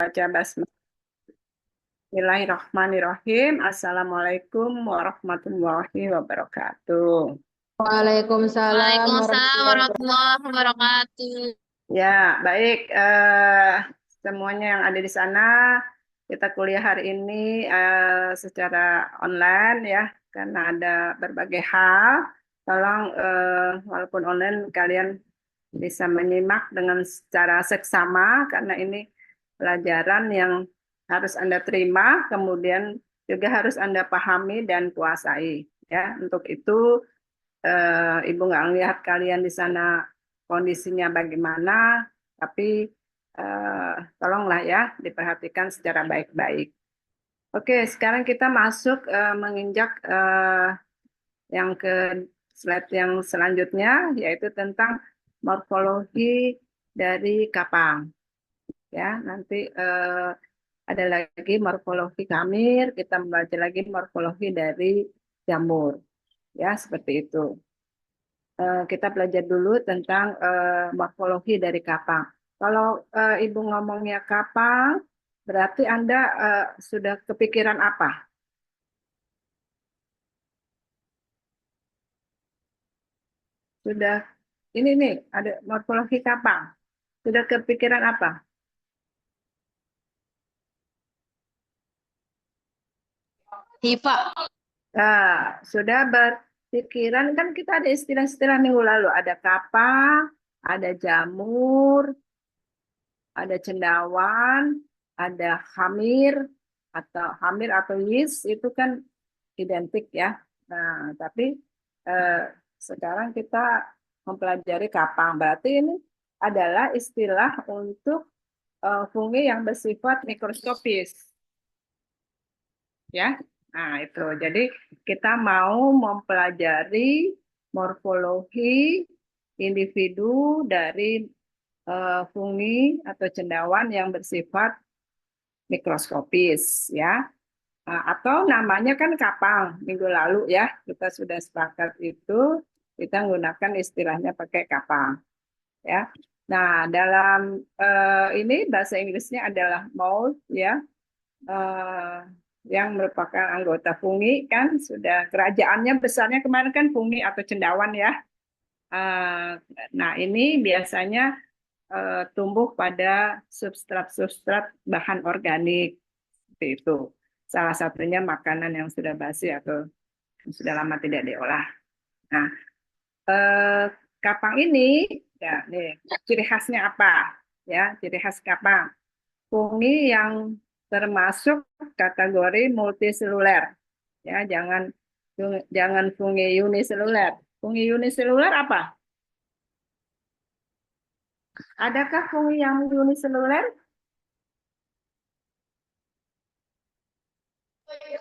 membaca basmalah. Bismillahirrahmanirrahim. Assalamualaikum warahmatullahi wabarakatuh. Waalaikumsalam Waalaikumsalam warahmatullahi wabarakatuh. warahmatullahi wabarakatuh. Ya, baik. Semuanya yang ada di sana, kita kuliah hari ini secara online ya, karena ada berbagai hal. Tolong, walaupun online, kalian bisa menyimak dengan secara seksama, karena ini pelajaran yang harus Anda terima, kemudian juga harus Anda pahami dan kuasai. Ya, untuk itu Ibu nggak lihat kalian di sana kondisinya bagaimana, tapi tolonglah ya diperhatikan secara baik-baik. Oke, sekarang kita masuk menginjak yang ke slide yang selanjutnya, yaitu tentang morfologi dari kapang. Ya, nanti ada lagi morfologi kamir, kita membaca lagi morfologi dari jamur. Ya, seperti itu. Kita belajar dulu tentang morfologi dari kapang. Kalau Ibu ngomongnya kapang, berarti Anda sudah kepikiran apa? Sudah, ini nih, ada morfologi kapang. Sudah kepikiran apa? Hifa, Sudah berpikiran, kan kita ada istilah-istilah minggu lalu. Ada kapang, ada jamur, ada cendawan, ada hamir atau yeast, itu kan identik ya. Nah, tapi eh, sekarang kita mempelajari kapang. Berarti ini adalah istilah untuk fungi yang bersifat mikroskopis, ya. Nah, itu. Jadi kita mau mempelajari morfologi individu dari fungi atau cendawan yang bersifat mikroskopis, ya. Atau namanya kan kapang minggu lalu ya, kita sudah sepakat itu, kita menggunakan istilahnya pakai kapang ya. Nah, dalam ini bahasa Inggrisnya adalah mold ya, eh, yang merupakan anggota fungi, kan sudah kerajaannya besarnya kemarin kan fungi atau cendawan ya. Eh, nah, ini biasanya tumbuh pada substrat-substrat bahan organik seperti itu. Salah satunya makanan yang sudah basi atau yang sudah lama tidak diolah. Nah, eh, kapang ini, ya, nih, ciri khasnya apa? Ya, ciri khas kapang. Fungi yang termasuk kategori multiseluler. Ya, jangan fungi uniseluler. Fungi uniseluler apa? Adakah fungi yang uniseluler?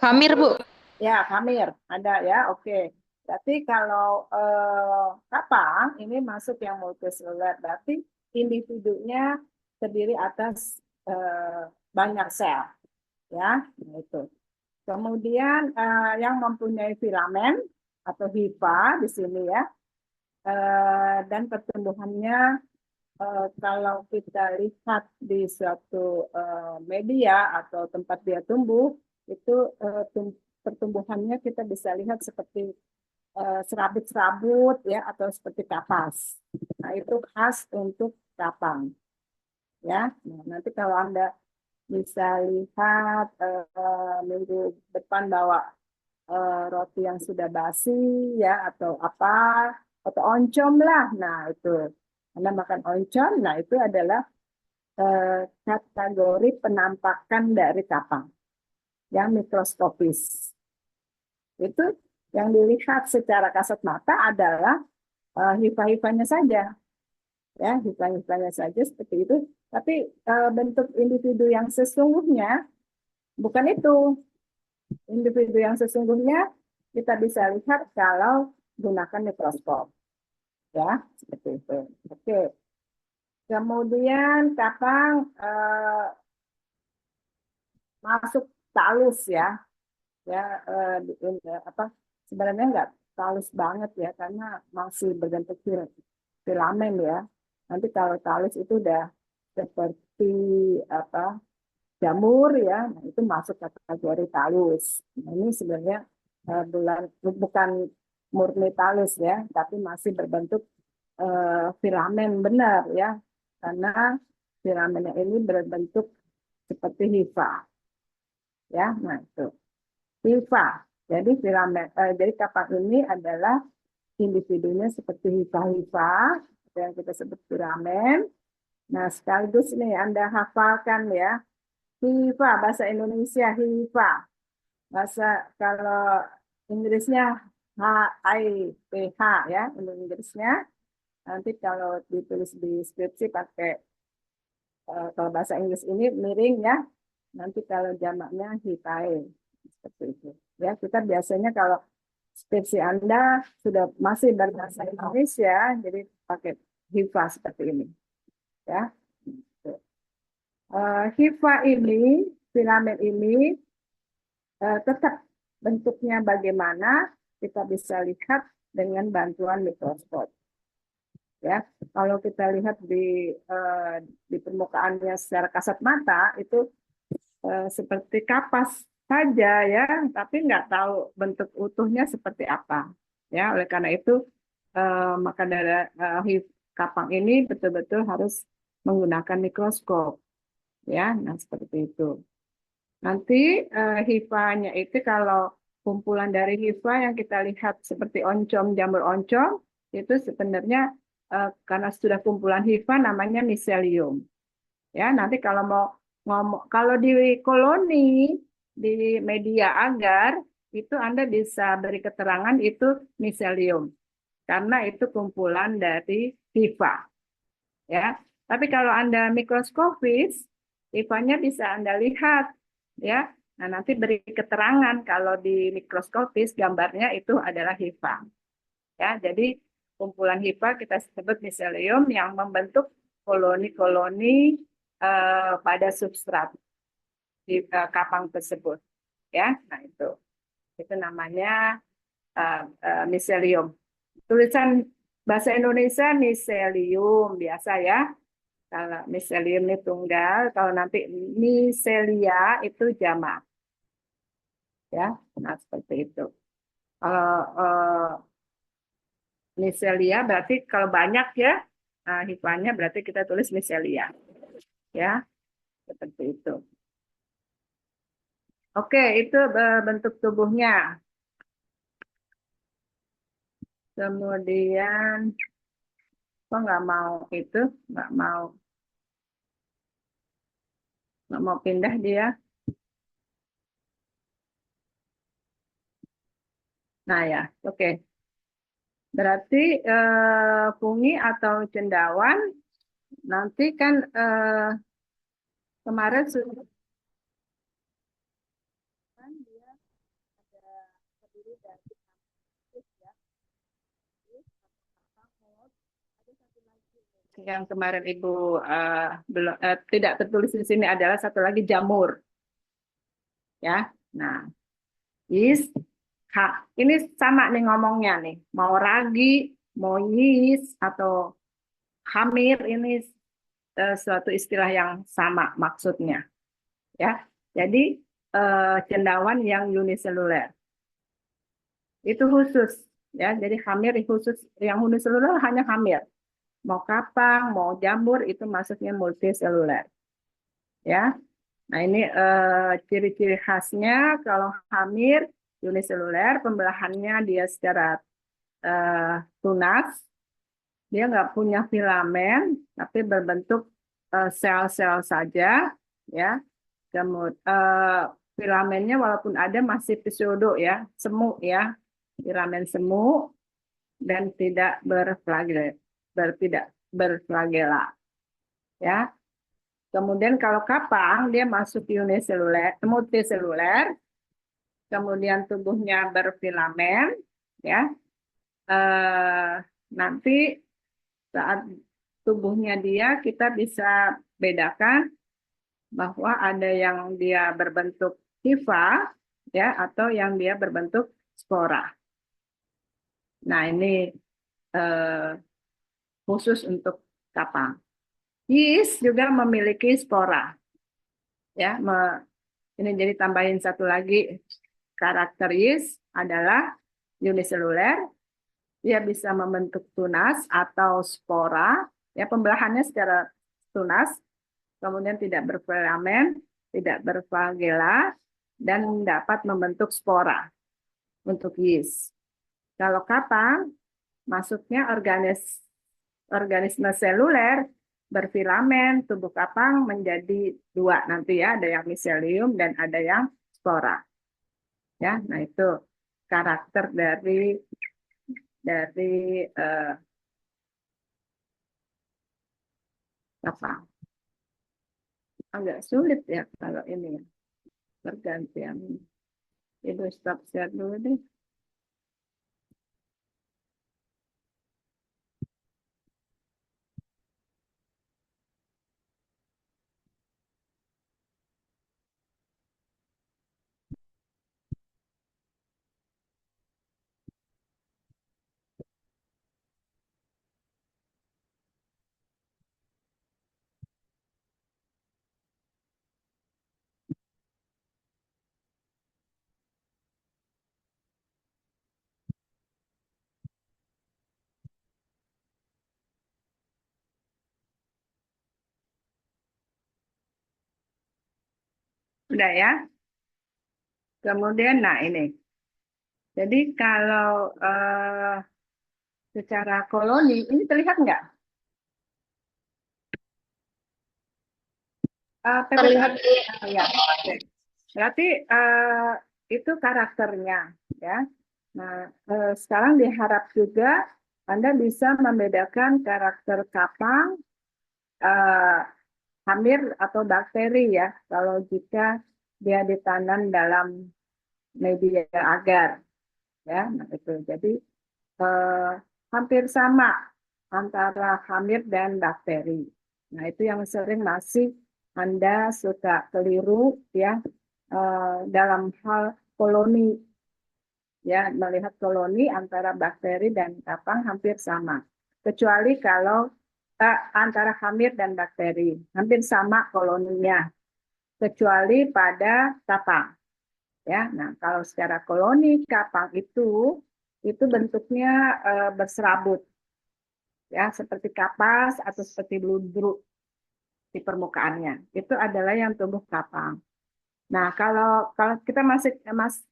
Kamir Bu. Ya, Kamir ada ya. Oke. Berarti kalau kapang ini masuk yang multiseluler, berarti individunya terdiri atas banyak sel, ya. Nah, itu. Kemudian yang mempunyai filamen atau hifa di sini ya, dan pertumbuhannya kalau kita lihat di suatu media atau tempat dia tumbuh, itu pertumbuhannya kita bisa lihat seperti serabut-serabut ya, atau seperti kapas. Nah, itu khas untuk kapang ya. Nah, nanti kalau Anda bisa lihat minggu depan bawa roti yang sudah basi ya, atau apa, atau oncom lah. Nah, itu Anda makan oncom, nah itu adalah kategori penampakan dari kapang yang mikroskopis. Itu yang dilihat secara kasat mata adalah hifa-hifanya saja, ya, hifa-hifanya saja seperti itu. Tapi bentuk individu yang sesungguhnya bukan itu. Individu yang sesungguhnya kita bisa lihat kalau gunakan mikroskop, ya, seperti itu. Oke. Kemudian kapang masuk talus ya, ya, apa, sebenarnya nggak talus banget ya, karena masih berbentuk filamen ya. Nanti kalau talus itu udah seperti apa, jamur ya, nah, itu masuk kategori talus. Nah, ini sebenarnya bukan murni talus ya, tapi masih berbentuk filamen benar ya, karena filamennya ini berbentuk seperti hifa ya. Nah itu hifa. Jadi jadi kapal ini adalah individunya seperti hifa-hifa yang kita sebut filamen. Nah sekaligus nih Anda hafalkan ya, hifa bahasa Indonesia hifa, bahasa kalau Inggrisnya HIPH ya, Inggrisnya. Nanti kalau ditulis di skripsi pakai kalau bahasa Inggris ini miring ya. Nanti kalau jamaknya hipae seperti itu. Ya, kita biasanya kalau skripsi Anda sudah masih berbahasa Indonesia, jadi pakai hifa seperti ini. Ya. Hifa ini, filamen ini tetap bentuknya bagaimana kita bisa lihat dengan bantuan mikroskop. Ya, kalau kita lihat di permukaannya secara kasat mata itu seperti kapas saja ya, tapi nggak tahu bentuk utuhnya seperti apa. Ya, oleh karena itu maka dari kapang ini betul-betul harus menggunakan mikroskop. Ya, nah seperti itu. Nanti hifanya itu kalau kumpulan dari hifa yang kita lihat seperti oncom, jamur oncom, itu sebenarnya karena sudah kumpulan hifa namanya miselium. Ya, nanti kalau mau ngomong, kalau di koloni, di media agar, itu Anda bisa beri keterangan itu miselium. Karena itu kumpulan dari hifa. Ya, tapi kalau Anda mikroskopis, hifanya bisa Anda lihat. Ya, nah nanti beri keterangan kalau di mikroskopis gambarnya itu adalah hifa. Ya, jadi kumpulan hifa kita sebut miselium yang membentuk koloni-koloni pada substrat di kapang tersebut. Ya, nah itu namanya miselium. Tulisan bahasa Indonesia miselium biasa ya. Kalau miselium ini tunggal, kalau nanti miselia itu jamak. Ya, nah seperti itu. Kalau miselia berarti kalau banyak ya, nah, hifanya berarti kita tulis miselia. Ya, seperti itu. Oke, itu bentuk tubuhnya. Kemudian, kok nggak mau pindah dia. Nah ya, oke. Berarti fungi atau cendawan nanti kan kemarin sudah kan dia ada terdiri dari ya. Ada satu lagi yang kemarin Ibu belum tidak tertulis di sini adalah satu lagi jamur ya. Nah, is ini sama nih ngomongnya nih. Mau ragi, mau yis atau hamir ini suatu istilah yang sama maksudnya ya. Jadi cendawan yang uniseluler itu khusus ya. Jadi hamir khusus yang uniseluler hanya hamir. Mau kapang, mau jamur itu masuknya multiseluler. Ya. Nah, ini ciri-ciri khasnya kalau hamir uniseluler, pembelahannya dia secara eh, tunas, dia nggak punya filamen, tapi berbentuk sel-sel saja, ya. Kemudian filamennya walaupun ada masih pseudo ya, semu ya, filamen semu dan tidak tidak berflagela, ya. Kemudian kalau kapang dia masuk uniseluler, multiseluler, kemudian tubuhnya berfilamen, ya. Eh, Nanti saat tubuhnya dia kita bisa bedakan bahwa ada yang dia berbentuk hifa, ya, atau yang dia berbentuk spora. Nah ini eh, khusus untuk kapang. Yeast juga memiliki spora. Ya, ini jadi tambahin satu lagi karakter yeast adalah uniseluler. Dia bisa membentuk tunas atau spora. Ya, pembelahannya secara tunas, kemudian tidak berfilamen, tidak berflagela, dan dapat membentuk spora untuk yeast. Kalau kapang, masuknya organisme seluler berfilamen, tubuh kapang menjadi dua nanti ya, ada yang miselium dan ada yang spora. Ya, nah itu karakter dari eh, kapang. Agak sulit ya kalau ini ya, pergantian. Itu stop share dulu deh. Udah ya. Kemudian, nah ini. Jadi kalau secara koloni, ini terlihat nggak? Terlihat Ya, oke. Berarti itu karakternya, ya. Nah, sekarang diharap juga Anda bisa membedakan karakter kapang, eh, hamir atau bakteri ya, kalau jika dia ditanam dalam media agar, ya. Nah, itu. Jadi eh, hampir sama antara hamir dan bakteri. Nah, itu yang sering masih Anda suka keliru ya dalam hal koloni ya, melihat koloni antara bakteri dan kapang hampir sama. Kecuali kalau antara hamir dan bakteri hampir sama koloninya, kecuali pada kapang ya. Nah, kalau secara koloni kapang itu bentuknya berserabut ya, seperti kapas atau seperti ludruk di permukaannya. Itu adalah yang tumbuh kapang. Nah, kalau kalau kita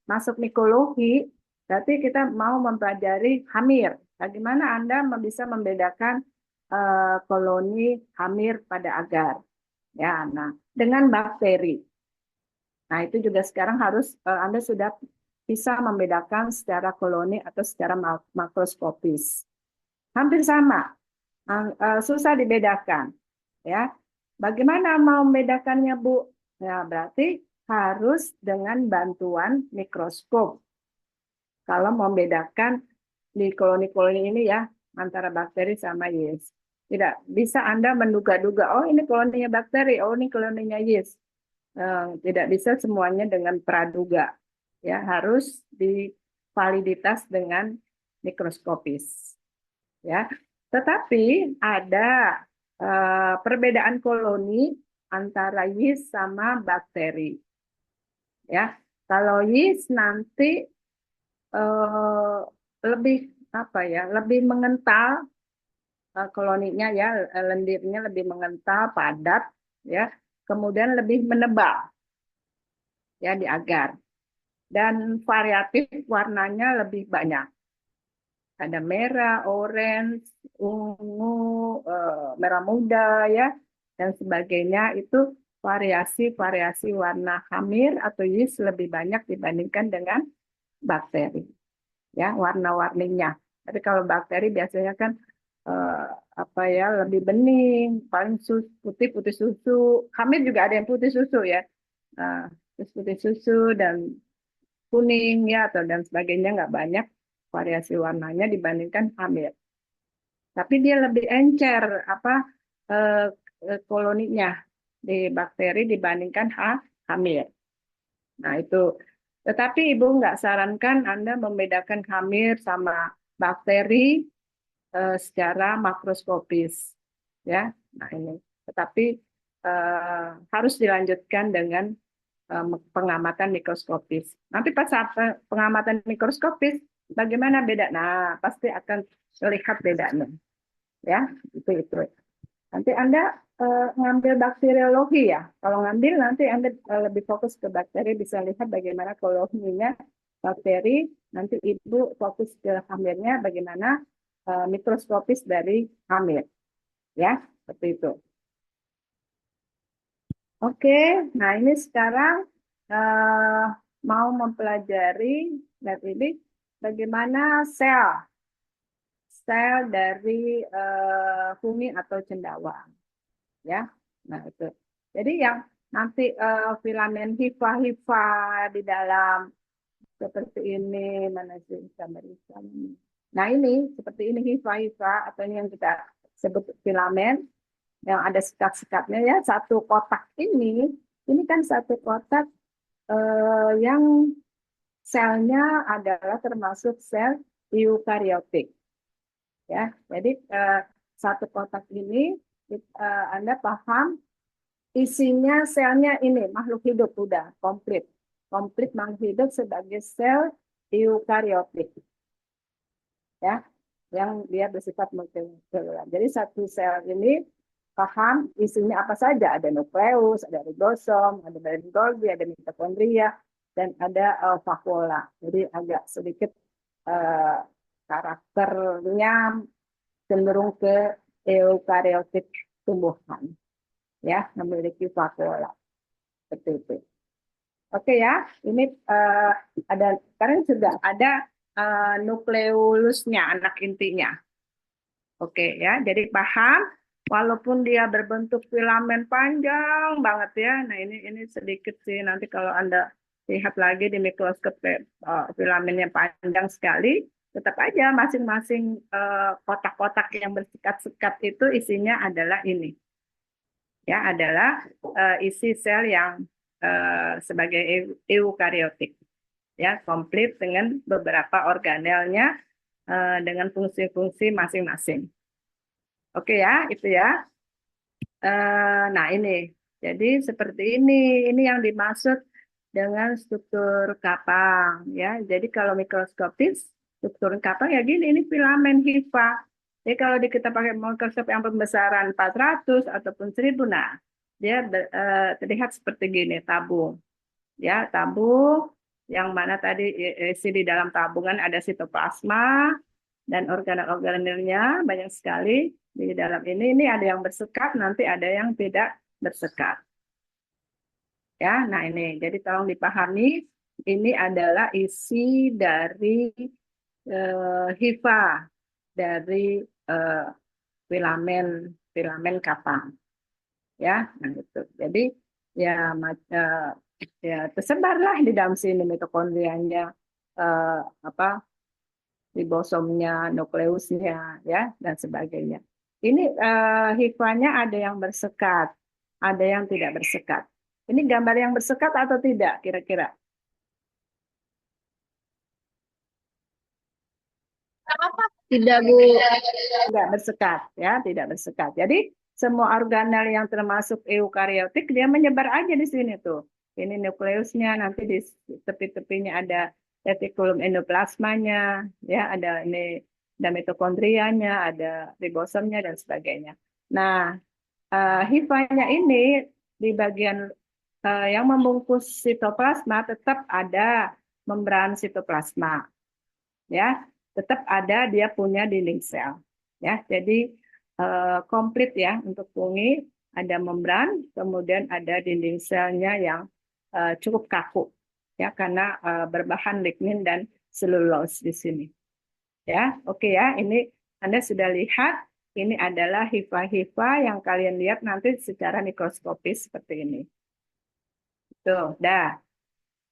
masuk mikologi, berarti kita mau mempelajari hamir. Bagaimana Anda bisa membedakan koloni hamir pada agar? Ya, nah, dengan bakteri. Nah, itu juga sekarang harus Anda sudah bisa membedakan secara koloni atau secara makroskopis. Hampir sama, susah dibedakan. Ya, bagaimana mau membedakannya, Bu? Ya, berarti harus dengan bantuan mikroskop. Kalau mau membedakan di koloni-koloni ini ya, antara bakteri sama yeast. Tidak bisa Anda menduga-duga, oh ini koloninya bakteri, oh ini koloninya yeast. Tidak bisa semuanya dengan praduga. Ya, harus divaliditas dengan mikroskopis. Ya, tetapi ada perbedaan koloni antara yeast sama bakteri. Ya, kalau yeast nanti eh, lebih apa ya, lebih mengental koloninya ya, lendirnya lebih mengental, padat, ya, kemudian lebih menebal ya di agar dan variatif warnanya lebih banyak. Ada merah, orange, ungu, merah muda ya, dan sebagainya itu variasi-variasi warna hamir atau yeast lebih banyak dibandingkan dengan bakteri. Ya, warna-warninya. Tapi kalau bakteri biasanya kan eh, apa ya lebih bening, paling putih putih susu. Hamir juga ada yang putih susu ya. Nah, terus putih susu dan kuning ya atau dan sebagainya nggak banyak variasi warnanya dibandingkan hamir. Tapi dia lebih encer apa eh, koloninya di bakteri dibandingkan hamir. Nah itu. Tetapi Ibu nggak sarankan Anda membedakan hamir sama bakteri secara makroskopis, ya. Nah ini. Tetapi harus dilanjutkan dengan pengamatan mikroskopis. Nanti pas saat pengamatan mikroskopis, bagaimana beda? Nah, pasti akan terlihat bedanya. Ya, itu. Nanti Anda ngambil bakteriologi ya. Kalau ngambil nanti Anda lebih fokus ke bakteri, bisa lihat bagaimana koloninya bakteri. Nanti Ibu fokus ke hamirnya, bagaimana mikroskopis dari hamir. Ya, seperti itu. Oke, nah ini sekarang eh, mau mempelajari lihat ini bagaimana sel dari fungi atau cendawang, ya. Nah itu. Jadi yang nanti filamen hifa-hifa di dalam seperti ini, mana sih gambar ini? Nah ini seperti ini hifa-hifa atau ini yang kita sebut filamen yang ada sekat-sekatnya ya, satu kotak ini kan satu kotak yang selnya adalah termasuk sel eukariotik ya. Jadi satu kotak ini Anda paham isinya selnya ini makhluk hidup udah komplit makhluk hidup sebagai sel eukariotik ya, yang dia bersifat multiselular. Jadi satu sel ini paham isinya apa saja, ada nukleus, ada ribosom, ada Golgi, ada mitokondria, dan ada vakuola. Jadi agak sedikit uh, karakternya cenderung ke eukariotik tumbuhan, ya, memiliki vakuola seperti itu. Oke ya, ini ada sekarang sudah ada nukleolusnya, anak intinya. Oke ya, jadi paham walaupun dia berbentuk filamen panjang banget ya. Nah, ini sedikit sih nanti kalau Anda lihat lagi di mikroskop filamennya panjang sekali, tetap aja masing-masing kotak-kotak yang bersekat-sekat itu isinya adalah ini. Ya, adalah isi sel yang sebagai eukariotik. Ya, komplit dengan beberapa organelnya dengan fungsi-fungsi masing-masing. Oke ya, itu ya. Nah ini, jadi seperti ini yang dimaksud dengan struktur kapang ya. Jadi kalau mikroskopis struktur kapang ya gini, ini filamen hifa. Jadi kalau kita pakai mikroskop yang pembesaran 400 ataupun 1000, nah dia terlihat seperti gini, tabung. Ya, tabung yang mana tadi isi di dalam tabungan ada sitoplasma dan organel-organelnya banyak sekali di dalam ini. Ini ada yang bersekat, nanti ada yang tidak bersekat. Ya, nah ini. Jadi tolong dipahami, ini adalah isi dari hifa dari eh, filamen filamen kapang. Ya, nah itu. Jadi ya ya tersebarlah di dalam sini mitokondrianya, eh, apa ribosomnya, nukleusnya, ya, dan sebagainya. Ini hifanya ada yang bersekat, ada yang tidak bersekat. Ini gambar yang bersekat atau tidak, kira-kira? Tidak, Bu. Tidak bersekat, ya, tidak bersekat. Jadi semua organel yang termasuk eukariotik dia menyebar aja di sini tuh. Ini nukleusnya, nanti di tepi-tepinya ada retikulum endoplasmanya, ya, ada ini ada mitokondrianya, ada ribosomnya dan sebagainya. Nah, hifanya ini di bagian yang membungkus sitoplasma tetap ada membran sitoplasma, ya, tetap ada dia punya dinding sel, ya. Jadi komplit ya untuk fungi, ada membran, kemudian ada dinding selnya yang cukup kaku, ya, karena berbahan lignin dan selulose di sini. Ya, oke ya, ini Anda sudah lihat, ini adalah hifa-hifa yang kalian lihat nanti secara mikroskopis seperti ini. Tuh, dah.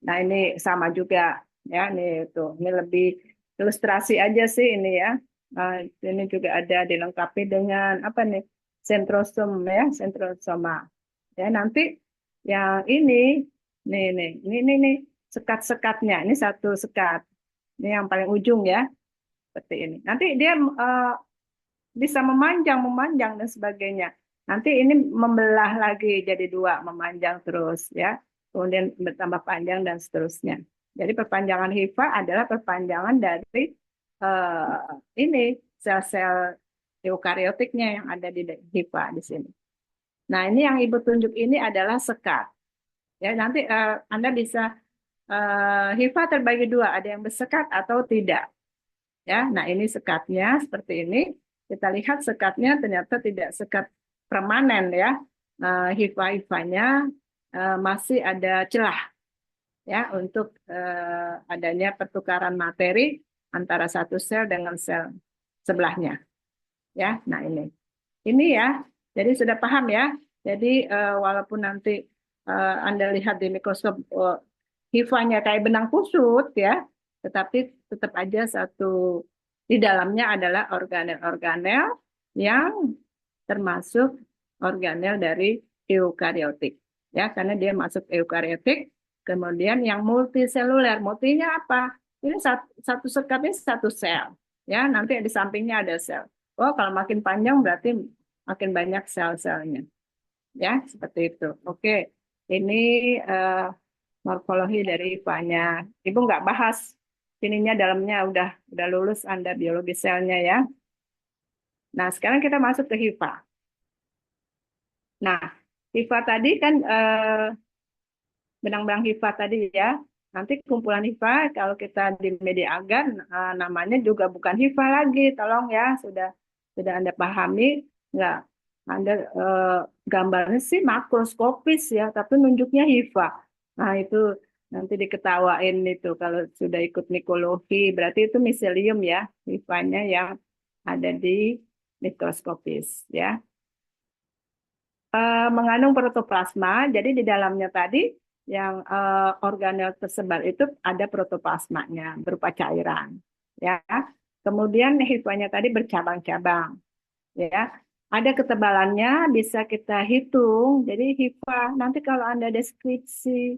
Nah, ini sama juga ya, ini lebih ilustrasi aja sih ini ya. Nah, ini juga ada dilengkapi dengan apa nih? Sentrosom ya, sentrosoma. Ya, nanti yang ini sekat-sekatnya. Ini satu sekat. Ini yang paling ujung ya, seperti ini. Nanti dia bisa memanjang dan sebagainya. Nanti ini membelah lagi jadi dua, memanjang terus ya. Kemudian bertambah panjang dan seterusnya. Jadi perpanjangan hifa adalah perpanjangan dari ini sel-sel eukariotiknya yang ada di hifa di sini. Nah, ini yang Ibu tunjuk ini adalah sekat. Ya, nanti Anda bisa hifa terbagi dua, ada yang bersekat atau tidak. Ya, nah ini sekatnya seperti ini. Kita lihat sekatnya ternyata tidak sekat permanen ya. Hifa-hifanya masih ada celah ya untuk adanya pertukaran materi antara satu sel dengan sel sebelahnya. Ya, nah ini ya. Jadi sudah paham ya. Jadi walaupun nanti Anda lihat di mikroskop hifanya kayak benang kusut ya, tetapi tetap aja di dalamnya adalah organel-organel yang termasuk organel dari eukariotik. Ya, karena dia masuk eukariotik, kemudian yang multiseluler. Multinya apa? Ini satu sekatnya satu sel. Ya, nanti di sampingnya ada sel. Oh, kalau makin panjang berarti makin banyak sel-selnya. Ya, seperti itu. Oke, ini eh, morfologi dari IPA-nya. Ibu nggak bahas ininya dalamnya udah lulus Anda biologi selnya ya. Nah, sekarang kita masuk ke HIPA. Nah, HIPA tadi kan benang-benang HIPA tadi ya. Nanti kumpulan HIPA kalau kita di media agar namanya juga bukan HIPA lagi, tolong ya. Sudah Anda pahami nggak? Anda gambarnya sih makroskopis ya, tapi nunjuknya HIPA. Nah, itu nanti diketawain itu kalau sudah ikut mikologi, berarti itu miselium ya, HIPA-nya yang ada di mikroskopis ya. Mengandung protoplasma. Jadi di dalamnya tadi yang organel tersebar itu ada protoplasmanya berupa cairan, ya. Kemudian hifanya tadi bercabang-cabang, ya. Ada ketebalannya bisa kita hitung. Jadi hifa nanti kalau Anda deskripsi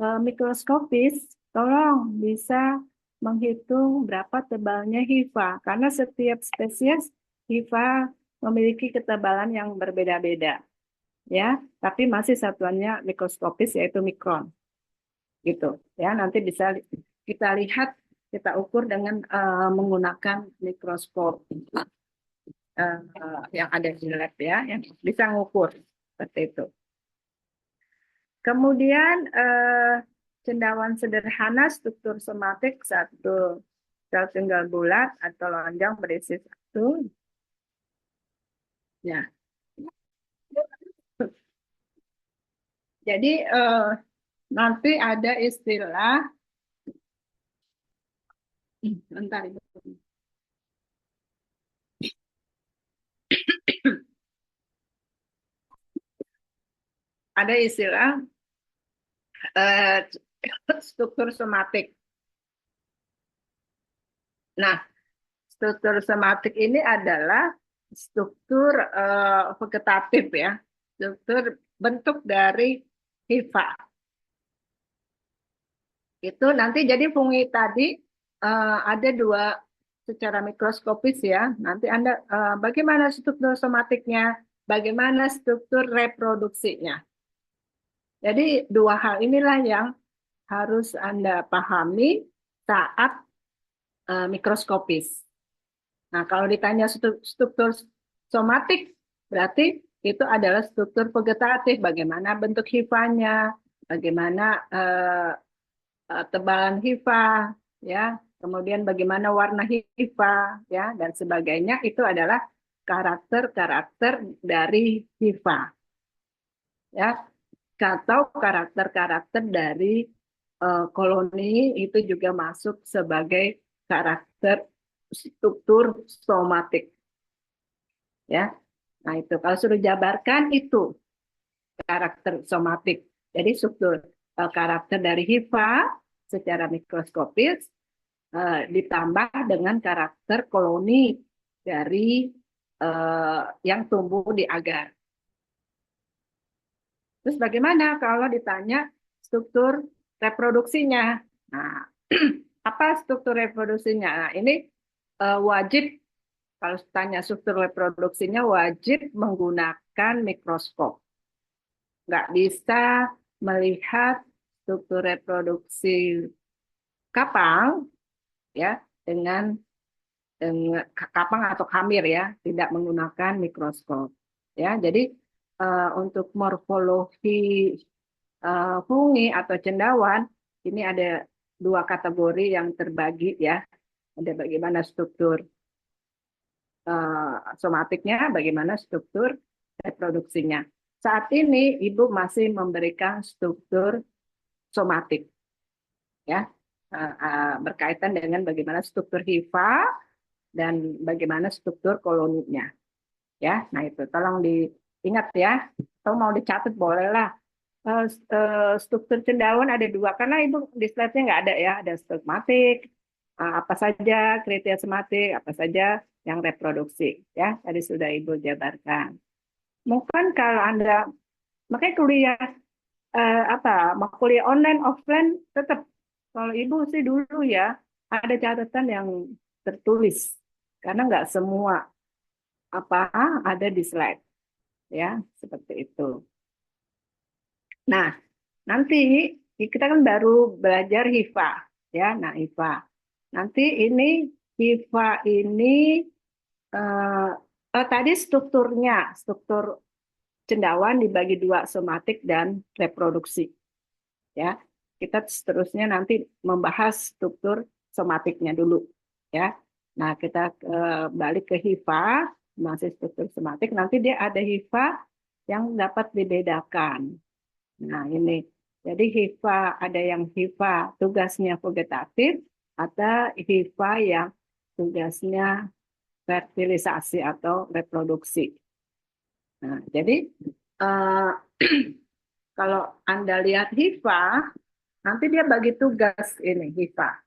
mikroskopis, tolong bisa menghitung berapa tebalnya hifa karena setiap spesies hifa memiliki ketebalan yang berbeda-beda ya, tapi masih satuannya mikroskopis yaitu mikron, gitu. Ya, nanti bisa kita lihat, kita ukur dengan menggunakan mikroskop yang ada di lab ya, yang bisa mengukur seperti itu. Kemudian cendawan sederhana struktur somatik satu sel tunggal bulat atau lonjong berisi satu. Ya, jadi nanti ada istilah, bentar Ibu. Ada istilah eh, struktur somatik. Nah, struktur somatik ini adalah struktur vegetatif ya, struktur bentuk dari hifa. Itu nanti jadi fungi tadi ada dua secara mikroskopis ya. Nanti Anda bagaimana struktur somatiknya, bagaimana struktur reproduksinya. Jadi dua hal inilah yang harus Anda pahami saat mikroskopis. Nah, kalau ditanya struktur somatik, berarti itu adalah struktur vegetatif. Bagaimana bentuk hifanya, bagaimana tebalan hifa, ya, kemudian bagaimana warna hifa, ya, dan sebagainya. Itu adalah karakter-karakter dari hifa, ya, atau karakter-karakter dari koloni itu juga masuk sebagai karakter struktur somatik. Ya, nah itu kalau sudah jabarkan itu karakter somatik. Jadi struktur karakter dari hifa secara mikroskopis ditambah dengan karakter koloni dari yang tumbuh di agar. Terus bagaimana kalau ditanya struktur reproduksinya? Nah, apa struktur reproduksinya? Nah, ini wajib Kalau tanya struktur reproduksinya wajib menggunakan mikroskop. Nggak bisa melihat struktur reproduksi kapang ya dengan kapang atau kamir ya, tidak menggunakan mikroskop. Ya, jadi untuk morfologi fungi atau cendawan ini ada dua kategori yang terbagi ya. Ada bagaimana struktur somatiknya, bagaimana struktur reproduksinya. Saat ini ibu masih memberikan struktur somatik ya, berkaitan dengan bagaimana struktur hifa dan bagaimana struktur koloninya ya. Nah itu tolong diingat ya, atau mau dicatat bolehlah. Struktur cendawan ada dua karena ibu di slide-nya nggak ada ya, ada stigmatik, apa saja kriteria somatik, apa saja yang reproduksi ya, tadi sudah ibu jabarkan. Mungkin kalau anda makanya kuliah apa mau kuliah online offline tetap, kalau ibu sih dulu ya ada catatan yang tertulis karena nggak semua apa ada di slide ya, seperti itu. Nah, nanti kita kan baru belajar HIFA ya. Nah, HIFA. Nanti ini HIFA ini tadi struktur cendawan dibagi dua, somatik dan reproduksi ya. Kita seterusnya nanti membahas struktur somatiknya dulu ya. Nah, kita balik ke HIFA, masih struktur somatik. Nanti dia ada HIFA yang dapat dibedakan. Nah, ini. Jadi HIFA ada yang HIFA tugasnya vegetatif atau HIFA yang tugasnya fertilisasi atau reproduksi. Nah, jadi eh, kalau Anda lihat HIFA, nanti dia bagi tugas ini HIFA.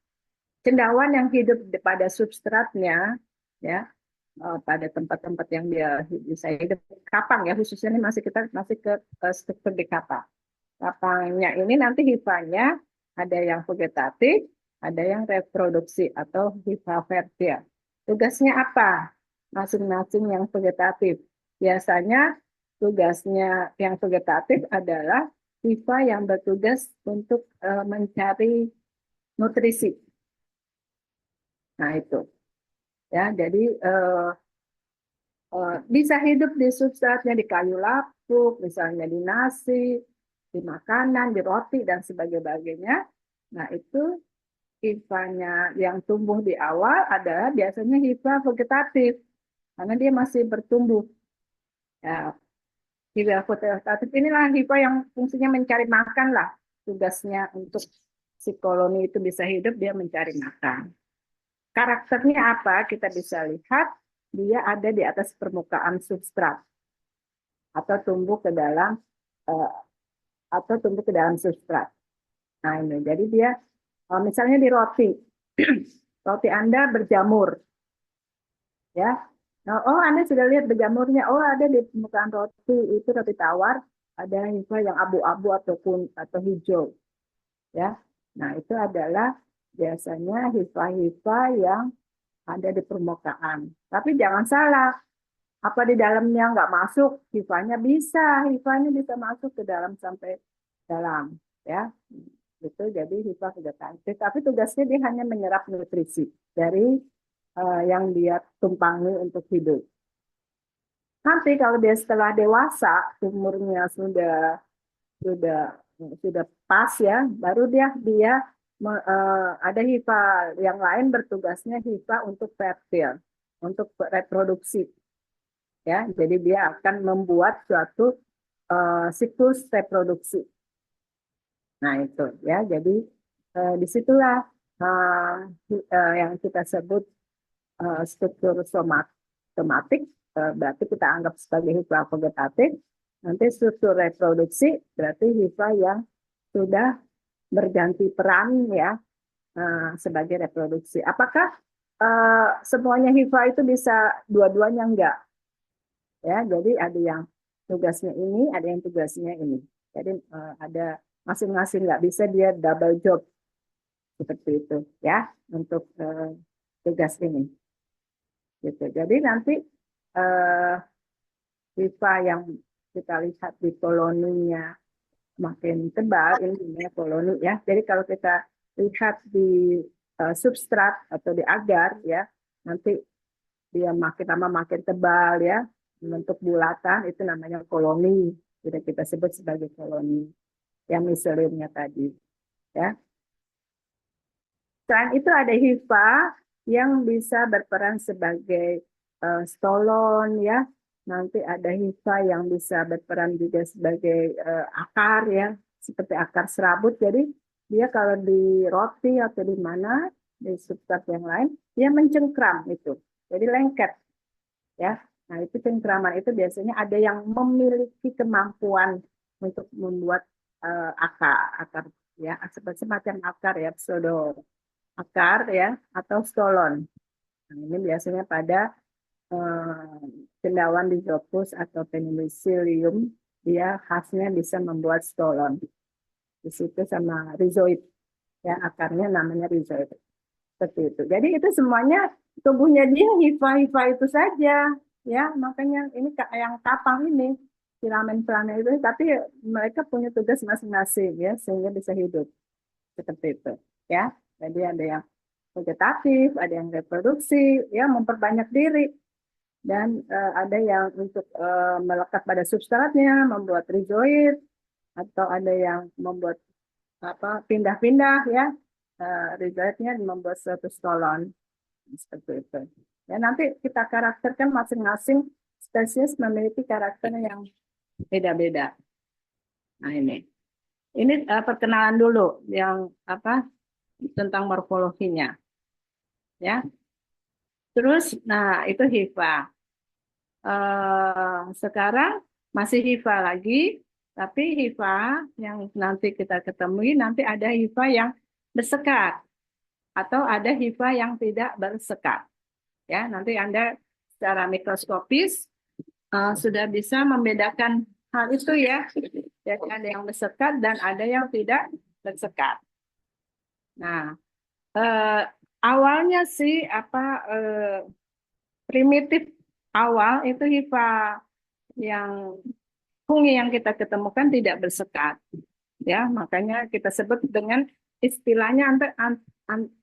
Cendawan yang hidup pada substratnya, ya, pada tempat-tempat yang dia bisa hidup, kapang ya khususnya ini kita masih ke struktur di kapang. Kapangnya ini nanti hifanya ada yang vegetatif, ada yang reproduksi atau hifa fertil. Tugasnya apa? Masing-masing yang vegetatif. Biasanya tugasnya yang vegetatif adalah hifa yang bertugas untuk mencari nutrisi. Nah itu ya. Jadi bisa hidup di substratnya di kayu lapuk, misalnya di nasi, di makanan, di roti, dan sebagainya. Nah, itu hifanya yang tumbuh di awal adalah biasanya hifa vegetatif, karena dia masih bertumbuh. Ya, hifa vegetatif inilah hifa yang fungsinya mencari makan lah. Tugasnya untuk si koloni itu bisa hidup, dia mencari makan. Karakternya apa? Kita bisa lihat dia ada di atas permukaan substrat atau tumbuh ke dalam uh, substrat. Nah ini, jadi dia misalnya di roti, roti Anda berjamur, ya. Nah, oh Anda sudah lihat berjamurnya, oh ada di permukaan roti itu roti tawar, ada hifa yang abu-abu ataupun atau hijau, ya. Nah itu adalah biasanya hifa-hifa yang ada di permukaan. Tapi jangan salah, apa di dalamnya nggak masuk, hifanya bisa masuk ke dalam sampai dalam, ya. Itu jadi hifa vegetatif. Tapi tugasnya dia hanya menyerap nutrisi dari yang dia tumpangi untuk hidup. Nanti kalau dia setelah dewasa, umurnya sudah sudah pas ya, baru dia ada hifa yang lain bertugasnya hifa untuk fertil, untuk reproduksi ya. Jadi dia akan membuat suatu siklus reproduksi. Nah itu ya. Jadi disitulah yang kita sebut struktur somatik, berarti kita anggap sebagai hifa vegetatif. Nanti struktur reproduksi berarti hifa yang sudah berganti peran ya sebagai reproduksi. Apakah semuanya hifa itu bisa dua-duanya? Enggak ya. Jadi ada yang tugasnya ini, ada yang tugasnya ini. Jadi ada masing-masing, nggak bisa dia double job seperti itu ya untuk tugas ini. gitu. Jadi nanti eh, hifa yang kita lihat di koloninya makin tebal, ini namanya koloni ya. Jadi kalau kita lihat di substrat atau di agar ya, nanti dia makin lama makin tebal ya, membentuk bulatan, itu namanya koloni. Jadi kita sebut sebagai koloni yang miseliumnya tadi ya. Selain itu ada hifa yang bisa berperan sebagai stolon ya. Nanti ada hifa yang bisa berperan juga sebagai akar ya, seperti akar serabut. Jadi dia kalau di roti atau di mana di substrat yang lain, dia mencengkram itu. Jadi lengket ya. Nah, itu cengkraman itu biasanya ada yang memiliki kemampuan untuk membuat akar ya, seperti semacam akar ya, pseudo akar ya atau stolon. Nah, ini biasanya pada cendawan Rhizopus atau Penicillium, dia khasnya bisa membuat stolon. Di situ sama rhizoid, ya akarnya namanya rhizoid. Seperti itu. Jadi itu semuanya tubuhnya dia hifa-hifa itu saja, ya. Makanya ini yang kapang ini filamen-filamen itu, tapi mereka punya tugas masing-masing ya, sehingga bisa hidup seperti itu, ya. Jadi ada yang vegetatif, ada yang reproduksi, ya memperbanyak diri, dan ada yang untuk melekat pada substratnya, membuat rhizoid, atau ada yang membuat apa pindah-pindah ya rhizoidnya membuat suatu stolon seperti itu. Ya nanti kita karakterkan masing-masing spesies memiliki karakter yang beda-beda. Nah ini perkenalan dulu yang apa tentang morfologinya, ya. Terus, nah itu hifa. Sekarang masih hifa lagi, tapi hifa yang nanti kita ketemui nanti ada hifa yang bersekat atau ada hifa yang tidak bersekat. Ya, nanti Anda secara mikroskopis sudah bisa membedakan hal itu ya. Jadi ada yang bersekat dan ada yang tidak bersekat. Nah, eh, awalnya sih apa primitif awal itu hifa yang fungi yang kita ketemukan tidak bersekat. Ya, makanya kita sebut dengan istilahnya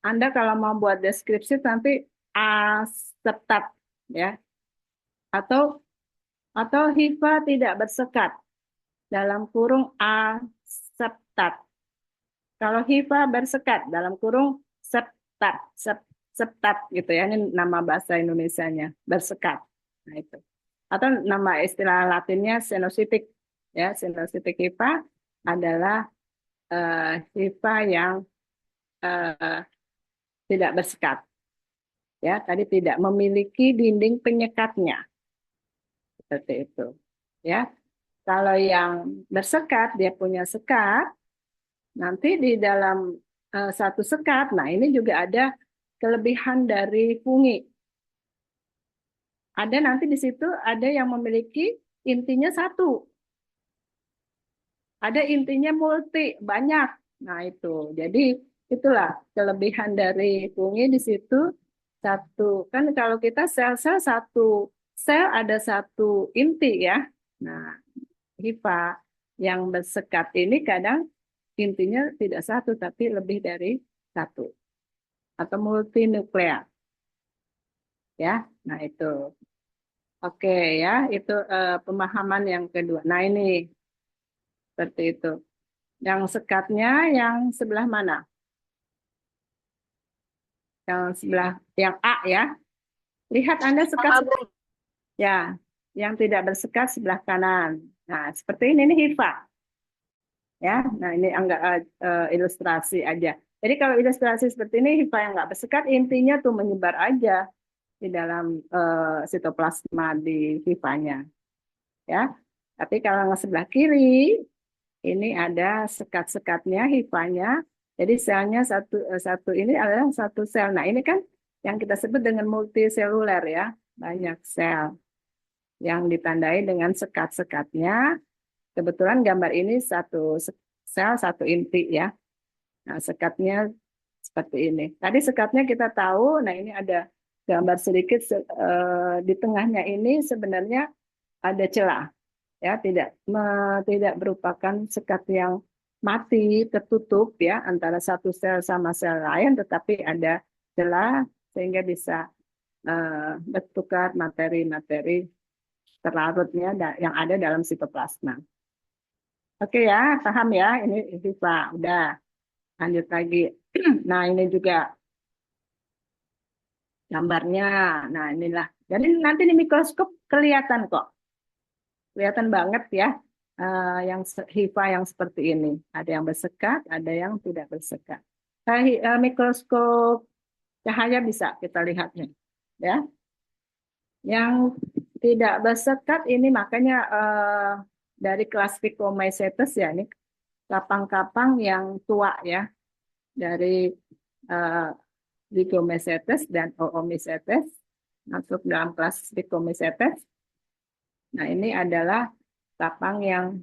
Anda kalau mau buat deskripsi nanti aseptat ya atau hifa tidak bersekat dalam kurung aseptat. Kalau hifa bersekat dalam kurung septat, septat gitu ya. Ini nama bahasa Indonesianya, bersekat. Nah itu. Atau nama istilah Latinnya senositik ya, senositik hifa adalah hifa yang uh, tidak bersekat. Ya, tadi tidak memiliki dinding penyekatnya. Seperti itu. Ya. Kalau yang bersekat, dia punya sekat, nanti di dalam satu sekat, nah ini juga ada kelebihan dari fungi. Ada nanti di situ ada yang memiliki intinya satu, ada intinya multi, banyak. Nah itu, jadi itulah kelebihan dari fungi di situ. Satu, kan kalau kita sel-sel satu, sel ada satu inti ya. Nah, hifa yang bersekat ini kadang intinya tidak satu, tapi lebih dari satu. Atau multinukleat. Ya, nah itu. Oke ya, itu pemahaman yang kedua. Nah ini, seperti itu. Yang sekatnya yang sebelah mana? Yang sebelah, yang A ya. Lihat Anda sekat sebelah, ya, yang tidak bersekat sebelah kanan. Nah, seperti ini hifa. Ya, nah ini enggak ilustrasi aja. Jadi kalau ilustrasi seperti ini hifa yang nggak bersekat intinya tuh menyebar aja di dalam sitoplasma di hifanya. Ya, tapi kalau yang sebelah kiri ini ada sekat-sekatnya hifanya. Jadi selnya satu ini adalah satu sel. Nah ini kan yang kita sebut dengan multiseluler ya, banyak sel yang ditandai dengan sekat-sekatnya. Kebetulan gambar ini satu sel, satu inti ya. Nah, sekatnya seperti ini. Tadi sekatnya kita tahu, nah ini ada gambar sedikit di tengahnya ini sebenarnya ada celah, ya, tidak merupakan sekat yang mati tertutup ya antara satu sel sama sel lain, tetapi ada celah sehingga bisa bertukar materi-materi terlarutnya yang ada dalam sitoplasma. Oke ya, paham ya? Ini Pak, udah lanjut lagi. Nah, ini juga gambarnya. Nah, inilah. Jadi nanti di mikroskop kelihatan kok. Kelihatan banget ya yang HIFA yang seperti ini. Ada yang bersekat, ada yang tidak bersekat. Nah, mikroskop cahaya bisa kita lihatnya. Ya. Yang tidak bersekat ini makanya dari kelas Phycomycetes ya, ini kapang-kapang yang tua ya, dari uh, Zygomycetes dan Oomycetes masuk dalam kelas Phycomycetes. Nah, ini adalah kapang yang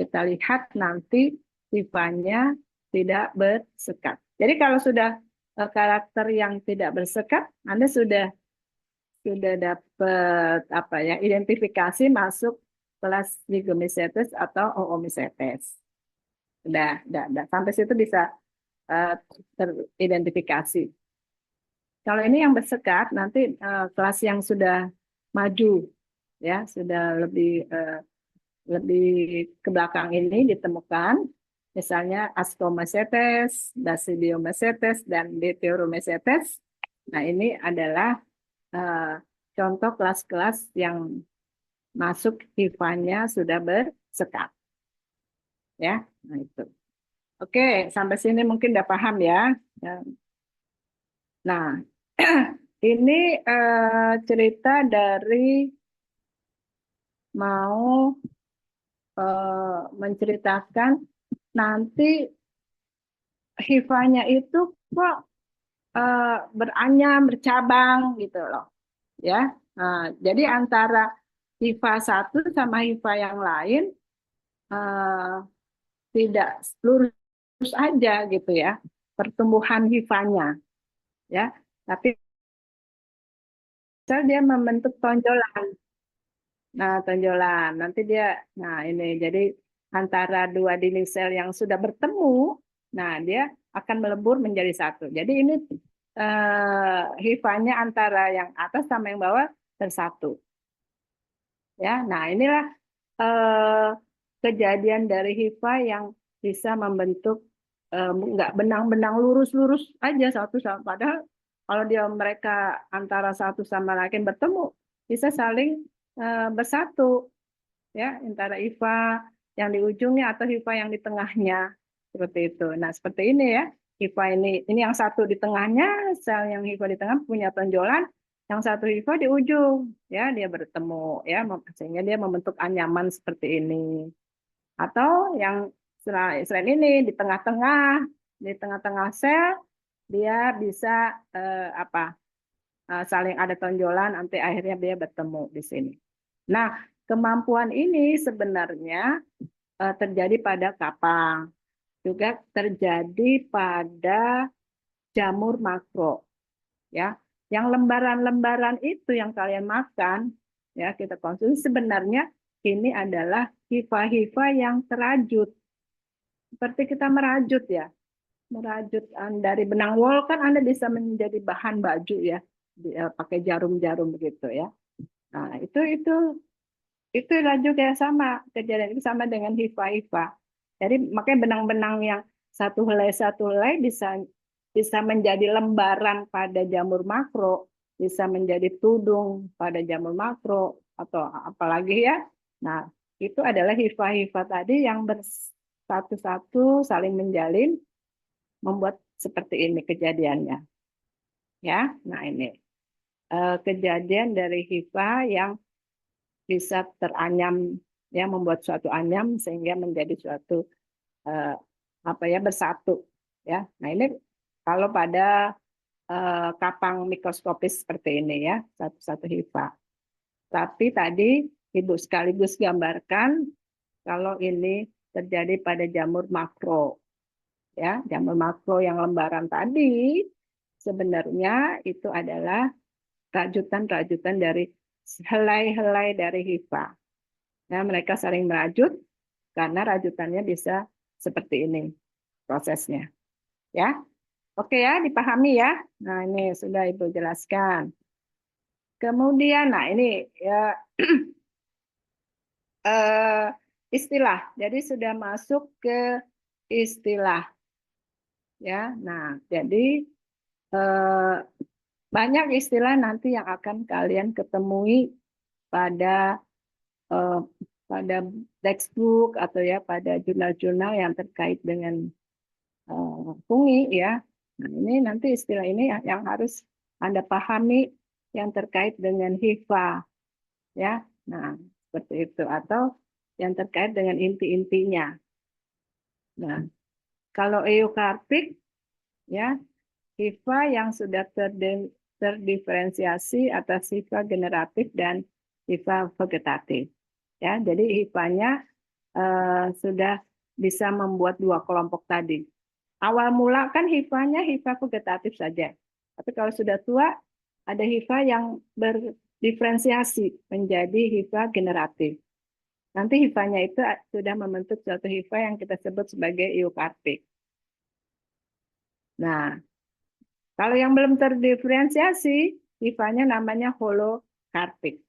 kita lihat nanti sifatnya tidak bersekat. Jadi kalau sudah karakter yang tidak bersekat, Anda sudah dapat apa ya, identifikasi masuk kelas Zygomycetes atau Oomycetes. Udah. Sampai situ bisa teridentifikasi. Kalau ini yang bersekat, nanti kelas yang sudah maju, ya, sudah lebih ke belakang ini ditemukan, misalnya Ascomycetes, Basidiomycetes, dan Deuteromycetes. Nah, ini adalah contoh kelas-kelas yang masuk HIFA-nya sudah bersekat. Ya, nah itu. Oke, sampai sini mungkin udah paham ya. Nah, ini cerita dari mau menceritakan nanti HIFA-nya itu kok beranyam, bercabang gitu loh. Ya, nah, jadi antara HIFA satu sama HIFA yang lain tidak lurus aja gitu ya pertumbuhan HIFA-nya ya, tapi misal dia membentuk tonjolan. Nah, tonjolan nanti dia, nah ini jadi antara dua dinding sel yang sudah bertemu, nah dia akan melebur menjadi satu. Jadi ini HIFA-nya antara yang atas sama yang bawah bersatu. Ya, nah inilah eh, kejadian dari HIFA yang bisa membentuk nggak benang-benang lurus-lurus aja satu sama, padahal kalau dia mereka antara satu sama lain bertemu bisa saling bersatu ya, antara HIFA yang di ujungnya atau HIFA yang di tengahnya seperti itu. Nah, seperti ini ya. HIFA ini yang satu di tengahnya, sel yang HIFA di tengah punya tonjolan, yang satu HIFA di ujung ya, dia bertemu ya, sehingga dia membentuk anyaman seperti ini. Atau yang selain ini di tengah-tengah sel dia bisa apa saling ada tonjolan, nanti akhirnya dia bertemu di sini. Nah, kemampuan ini sebenarnya terjadi pada kapang, juga terjadi pada jamur makro, ya. Yang lembaran-lembaran itu yang kalian makan, ya, kita konsumsi sebenarnya ini adalah hifa-hifa yang terajut. Seperti kita merajut ya, merajut dari benang wol kan Anda bisa menjadi bahan baju ya, pakai jarum-jarum begitu ya. Nah, itu juga sama, kejadian itu sama dengan hifa-hifa. Jadi makanya benang-benang yang satu helai bisa bisa menjadi lembaran pada jamur makro, bisa menjadi tudung pada jamur makro atau apalagi ya. Nah, itu adalah hifa-hifa tadi yang bersatu-satu saling menjalin membuat seperti ini kejadiannya. Ya, nah ini kejadian dari hifa yang bisa teranyam ya, membuat suatu anyam sehingga menjadi suatu eh, apa ya, bersatu ya. Nah, ini kalau pada kapang mikroskopis seperti ini ya, satu-satu hifa. Tapi tadi Ibu sekaligus gambarkan kalau ini terjadi pada jamur makro ya, jamur makro yang lembaran tadi sebenarnya itu adalah rajutan-rajutan dari helai-helai dari hifa. Nah, mereka saling merajut karena rajutannya bisa seperti ini prosesnya. Ya, oke ya, dipahami ya. Nah, ini sudah Ibu jelaskan. Kemudian, nah ini ya istilah. Jadi sudah masuk ke istilah. Ya, nah jadi banyak istilah nanti yang akan kalian ketemui pada eh, pada textbook atau ya pada jurnal-jurnal yang terkait dengan fungi ya. Nah, ini nanti istilah ini yang harus Anda pahami yang terkait dengan hifa ya. Nah, seperti itu atau yang terkait dengan inti-intinya. Nah, kalau eukarpik ya, hifa yang sudah terdiferensiasi atas hifa generatif dan hifa vegetatif. Ya, jadi hifanya sudah bisa membuat dua kelompok tadi. Awal mula kan hifanya hifa vegetatif saja. Tapi kalau sudah tua, ada hifa yang berdiferensiasi menjadi hifa generatif. Nanti hifanya itu sudah membentuk suatu hifa yang kita sebut sebagai eukarpik. Nah, kalau yang belum terdiferensiasi, hifanya namanya holokarpik.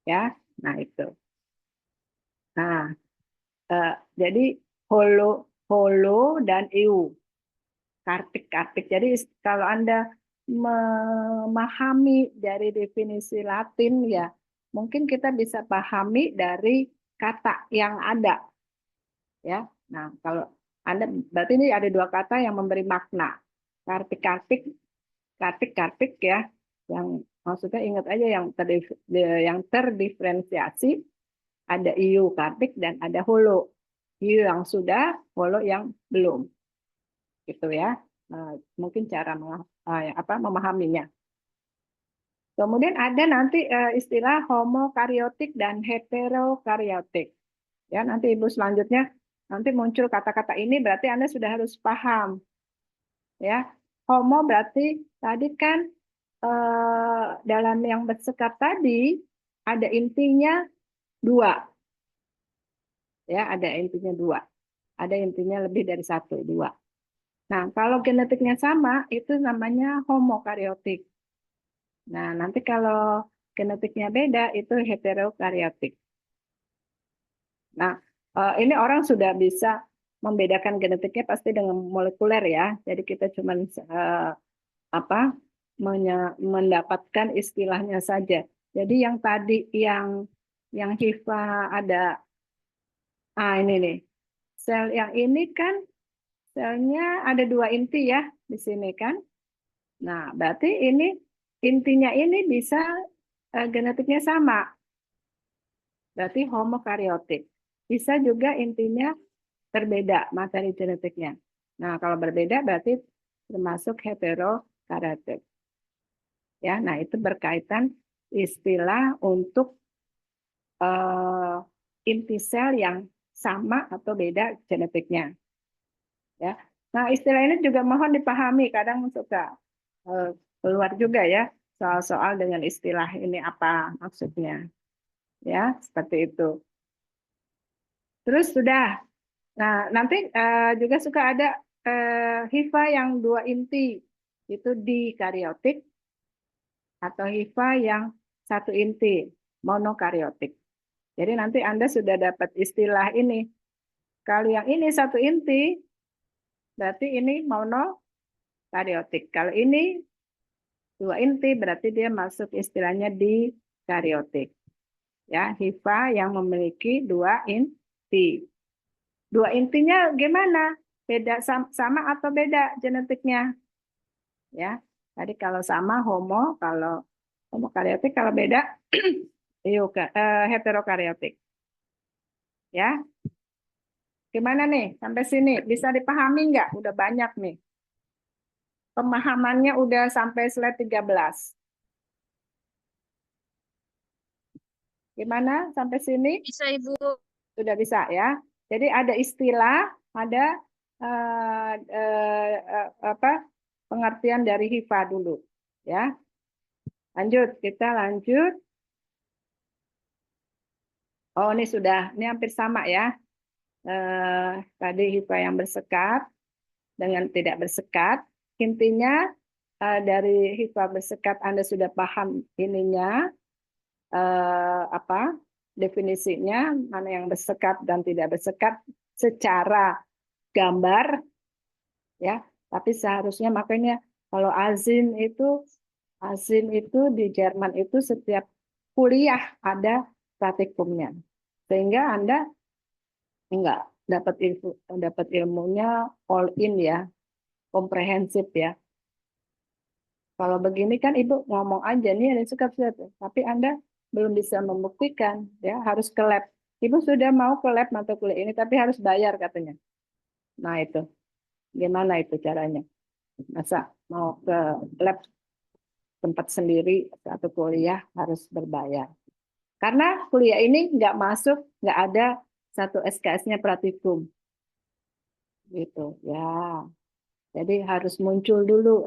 Ya, nah itu. Nah, jadi holo dan eu, karpik. Jadi kalau Anda memahami dari definisi Latin ya, mungkin kita bisa pahami dari kata yang ada ya. Nah, kalau Anda berarti ini ada dua kata yang memberi makna. Karpik-karpik, karpik-karpik ya. Yang maksudnya ingat aja yang terdiferensiasi ada iu karpik dan ada holo. Iu yang sudah, holo yang belum. Gitu ya. Mungkin cara memahaminya. Kemudian ada nanti istilah homokariotik dan heterokariotik. Ya, nanti Ibu selanjutnya nanti muncul kata-kata ini berarti Anda sudah harus paham. Ya, homo berarti tadi kan dalam yang bersekat tadi ada intinya dua. Ya, ada intinya dua. Ada intinya lebih dari satu, dua. Nah, kalau genetiknya sama, itu namanya homokariotik. Nah, nanti kalau genetiknya beda, itu heterokariotik. Nah, ini orang sudah bisa membedakan genetiknya pasti dengan molekuler ya. Jadi kita cuma apa mendapatkan istilahnya saja. Jadi yang tadi yang hifa ada, ini nih, sel yang ini kan selnya ada dua inti ya di sini kan. Nah, berarti ini intinya ini bisa genetiknya sama. Berarti homokariotik. Bisa juga intinya berbeda materi genetiknya. Nah, kalau berbeda berarti termasuk heterokariotik. Ya, nah itu berkaitan istilah untuk inti sel yang sama atau beda genetiknya. Ya. Nah, istilah ini juga mohon dipahami, kadang suka keluar juga ya soal-soal dengan istilah ini apa maksudnya. Ya, seperti itu. Terus sudah. Nah, nanti juga suka ada hifa yang dua inti, itu dikariotik, atau hifa yang satu inti, monokariotik. Jadi nanti Anda sudah dapat istilah ini. Kalau yang ini satu inti, berarti ini monokariotik. Kalau ini dua inti, berarti dia masuk istilahnya dikariotik. Ya, hifa yang memiliki dua inti. Dua intinya gimana? Beda sama atau beda genetiknya? Ya, tadi kalau sama homo, kalau homokariotik, kalau beda heterokariotik. Ya, gimana nih sampai sini? Bisa dipahami nggak? Udah banyak nih. Pemahamannya udah sampai slide 13. Gimana sampai sini? Bisa Ibu. Sudah bisa ya. Jadi ada istilah, ada apa pengertian dari HIPA dulu, ya. Lanjut, kita lanjut. Oh, ini hampir sama ya. Tadi HIPA yang bersekat dengan tidak bersekat. Intinya dari HIPA bersekat Anda sudah paham ininya, apa definisinya, mana yang bersekat dan tidak bersekat secara gambar, ya. Tapi seharusnya makanya kalau azin itu di Jerman itu setiap kuliah ada praktikumnya, sehingga Anda enggak dapat ilmunya all in ya, komprehensif ya. Kalau begini kan Ibu ngomong aja nih ada suka tapi Anda belum bisa membuktikan, ya harus ke lab. Ibu sudah mau ke lab mata kuliah ini tapi harus bayar katanya. Nah itu gimana itu caranya? Masa mau ke lab tempat sendiri atau kuliah harus berbayar? Karena kuliah ini nggak masuk, nggak ada satu SKS-nya praktikum, gitu ya. Jadi harus muncul dulu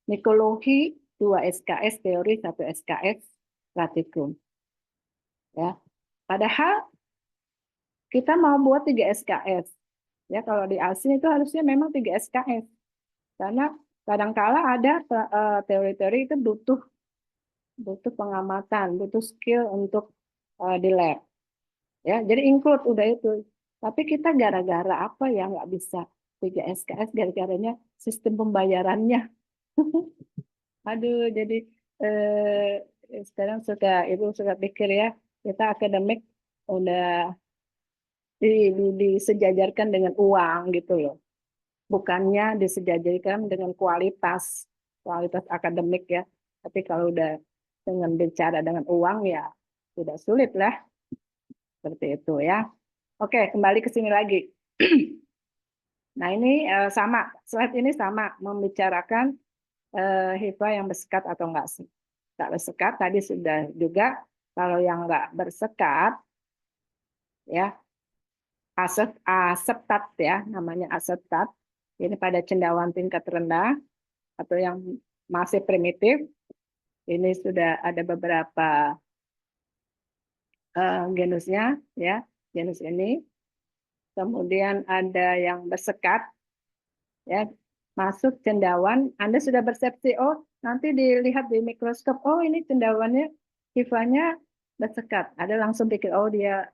mikologi 2 SKS teori 1 SKS praktikum, ya. Padahal kita mau buat 3 SKS, ya. Kalau di ASIN itu harusnya memang 3 SKS, karena kadangkala ada teori-teori itu butuh butuh pengamatan, butuh skill untuk di lab. Ya, jadi include udah itu. Tapi kita gara-gara apa ya nggak bisa 3 SKS, gara-garanya sistem pembayarannya. Aduh, jadi sekarang ibu suka pikir ya, kita akademik udah disejajarkan dengan uang gitu loh. Bukannya disejajarkan dengan kualitas akademik ya. Tapi kalau udah dengan bicara dengan uang ya tidak sulit lah seperti itu ya. Oke, kembali ke sini lagi. Nah, ini sama, slide ini sama membicarakan HIPA yang bersekat atau enggak sih. Tak bersekat tadi sudah juga, kalau yang enggak bersekat ya aseptat ya, namanya aseptat. Ini pada cendawan tingkat rendah atau yang masih primitif. Ini sudah ada beberapa genusnya ya, genus ini. Kemudian ada yang bersekat ya, masuk cendawan, Anda sudah persepsi, oh nanti dilihat di mikroskop, oh ini cendawannya hifanya bersekat. Ada langsung pikir, oh dia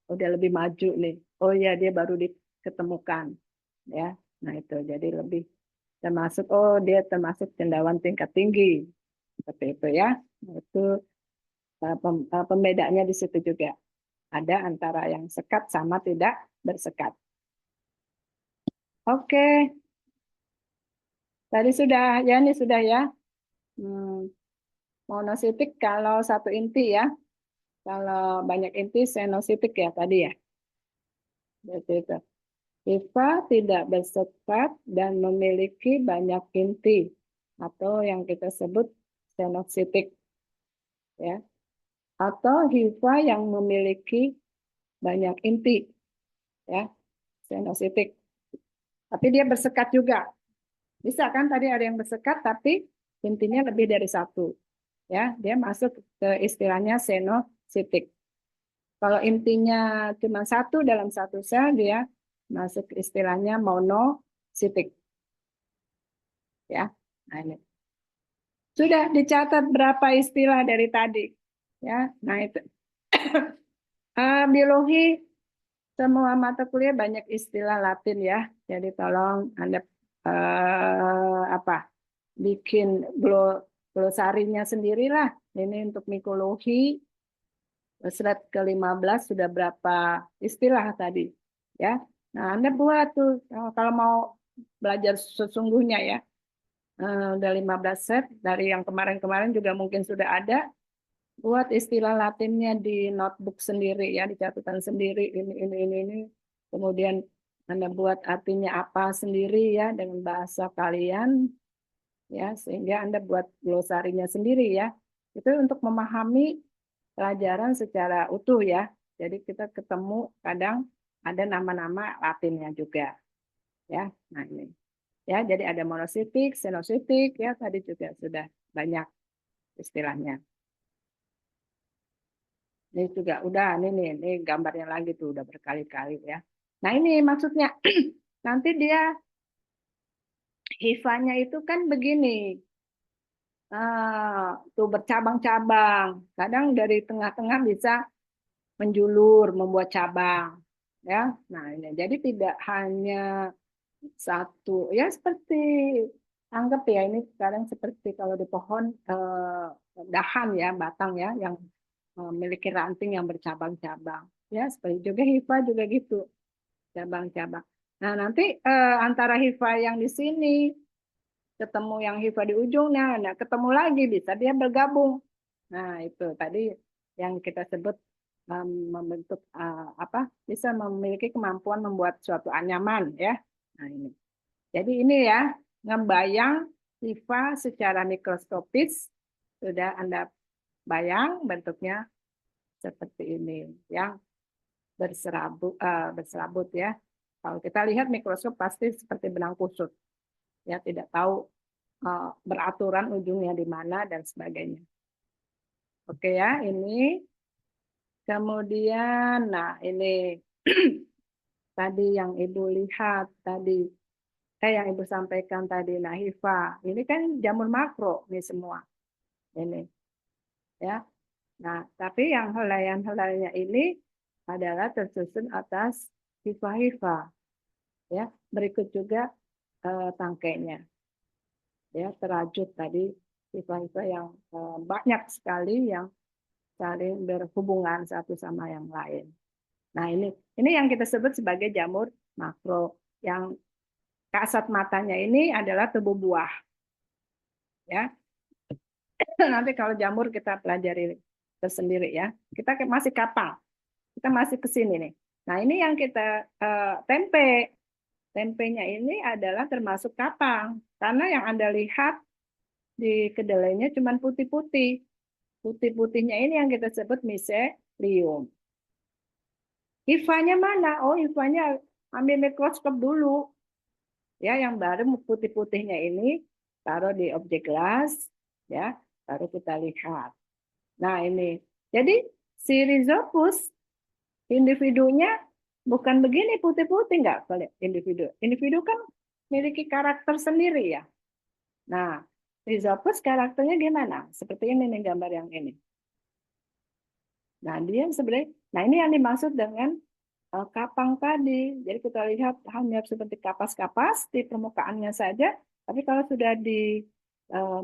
udah lebih maju nih, oh ya dia baru diketemukan, ya. Nah itu jadi lebih termasuk, oh dia termasuk cendawan tingkat tinggi, seperti itu ya. Nah, itu pembedanya di situ juga ada antara yang sekat sama tidak bersekat. Oke, tadi sudah ya, ini sudah ya. Monositik kalau satu inti ya, kalau banyak inti senositik ya tadi ya. Berarti itu. HIPA tidak bersekat dan memiliki banyak inti atau yang kita sebut senositik ya. Atau HIPA yang memiliki banyak inti ya, senositik. Tapi dia bersekat juga. Bisa kan tadi ada yang bersekat tapi intinya lebih dari satu. Ya, dia masuk ke istilahnya senositik. Kalau intinya cuma satu dalam satu sel, dia masuk istilahnya monositik. Ya, nah ini. Sudah dicatat berapa istilah dari tadi. Ya, nah itu. Biologi semua mata kuliah banyak istilah Latin ya. Jadi tolong Anda apa bikin glosarinya sendirilah. Ini untuk mikologi. Slide ke-15 sudah berapa istilah tadi ya. Nah, Anda buat tuh kalau mau belajar sesungguhnya ya. Udah 15 set dari yang kemarin-kemarin juga mungkin sudah ada. Buat istilah Latinnya di notebook sendiri ya, di catatan sendiri ini. Kemudian Anda buat artinya apa sendiri ya dengan bahasa kalian ya, sehingga Anda buat glosarinya sendiri ya. Itu untuk memahami pelajaran secara utuh ya. Jadi kita ketemu kadang ada nama-nama Latinnya juga ya. Nah ini ya, jadi ada monositik, senositik ya, tadi juga sudah banyak istilahnya. Ini juga udah, ini gambarnya lagi tuh udah berkali-kali ya. Nah ini maksudnya nanti dia hifanya itu kan begini, tuh bercabang-cabang. Kadang dari tengah-tengah bisa menjulur, membuat cabang, ya. Nah ini jadi tidak hanya satu, ya seperti anggap ya ini sekarang seperti kalau di pohon dahan ya, batang ya, yang memiliki ranting yang bercabang-cabang. Ya, seperti juga hifa juga gitu, cabang-cabang. Nah, nanti antara hifa yang di sini ketemu yang hifa di ujungnya, nah ketemu lagi bisa dia bergabung. Nah, itu tadi yang kita sebut membentuk apa? Bisa memiliki kemampuan membuat suatu anyaman ya. Nah, ini. Jadi ini ya, ngebayang hifa secara mikroskopis sudah Anda bayang bentuknya seperti ini yang berserabut ya. Kalau kita lihat mikroskop pasti seperti benang kusut ya, tidak tahu beraturan ujungnya di mana dan sebagainya. Oke ya, ini kemudian nah ini tadi yang Ibu lihat tadi yang Ibu sampaikan tadi, nah hifa ini kan jamur makro nih semua ini ya. Nah, tapi yang helaian-helaiannya ini adalah tersusun atas hifa-hifa. Ya, berikut juga tangkainya. Ya, terajut tadi hifa-hifa yang banyak sekali yang saling berhubungan satu sama yang lain. Nah, ini yang kita sebut sebagai jamur makro. Yang kasat matanya ini adalah tubuh buah. Ya, nanti kalau jamur kita pelajari tersendiri ya. Kita masih kapal. Kita masih ke sini nih. Nah, ini yang kita tempe. Tempenya ini adalah termasuk kapang. Karena yang Anda lihat di kedelainya cuma putih-putih. Putih-putihnya ini yang kita sebut miselium. Hifanya mana? Oh, hifanya ambil mikroskop dulu. Ya, yang baru putih-putihnya ini taruh di objek gelas, ya, baru kita lihat. Nah, ini. Jadi si Rhizopus individunya bukan begini putih-putih nggak individu. Individu kan memiliki karakter sendiri ya. Nah, Rhizopus karakternya gimana? Seperti ini nih gambar yang ini. Nah, dia sebenarnya, nah ini yang dimaksud dengan kapang tadi. Jadi kita lihat hanya seperti kapas-kapas di permukaannya saja, tapi kalau sudah di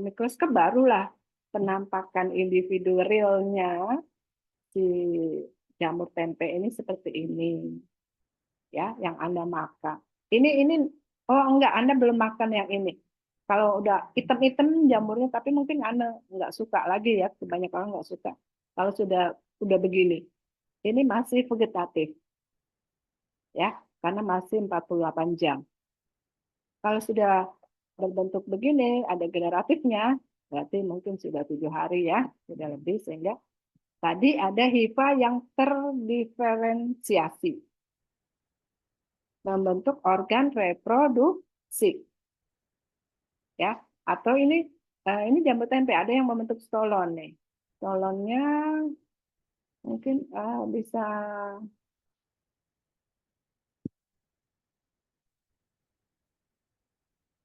mikroskop barulah penampakan individu realnya si jamur tempe ini seperti ini. Ya, yang Anda makan. Ini oh enggak, Anda belum makan yang ini. Kalau udah hitam-hitam jamurnya, tapi mungkin Anda nggak suka lagi ya, kebanyakan orang nggak suka. Kalau sudah begini, ini masih vegetatif, ya, karena masih 48 jam. Kalau sudah berbentuk begini, ada generatifnya, berarti mungkin sudah 7 hari ya, sudah lebih, sehingga tadi ada hifa yang terdiferensiasi, membentuk organ reproduksi, ya. Atau ini jamur tempe ada yang membentuk stolon nih. Stolonnya mungkin bisa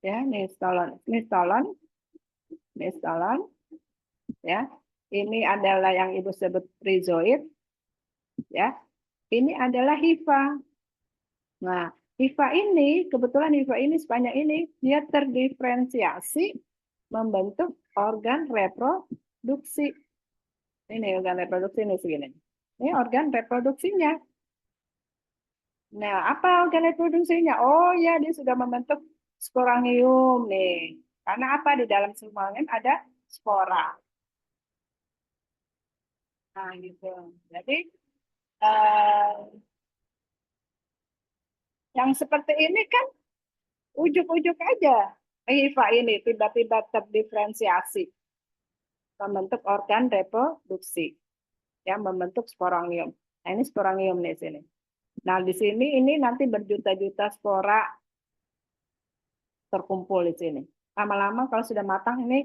ya, nih stolon, ya. Ini adalah yang Ibu sebut rhizoid, ya. Ini adalah hifa. Nah, hifa ini kebetulan hifa ini sepanjang ini dia terdiferensiasi membentuk organ reproduksi. Ini organ reproduksi ini segini. Ini organ reproduksinya. Nah, apa organ reproduksinya? Oh ya, dia sudah membentuk sporangium nih. Karena apa? Di dalam sporangium ada spora. Nah, gitu. Jadi eh, yang seperti ini kan ujuk-ujuk aja. HIVA ini tiba-tiba terdiferensiasi membentuk organ reproduksi yang membentuk sporangium. Nah, ini sporangium di sini. Nah, di sini ini nanti berjuta-juta spora terkumpul di sini. Lama-lama kalau sudah matang ini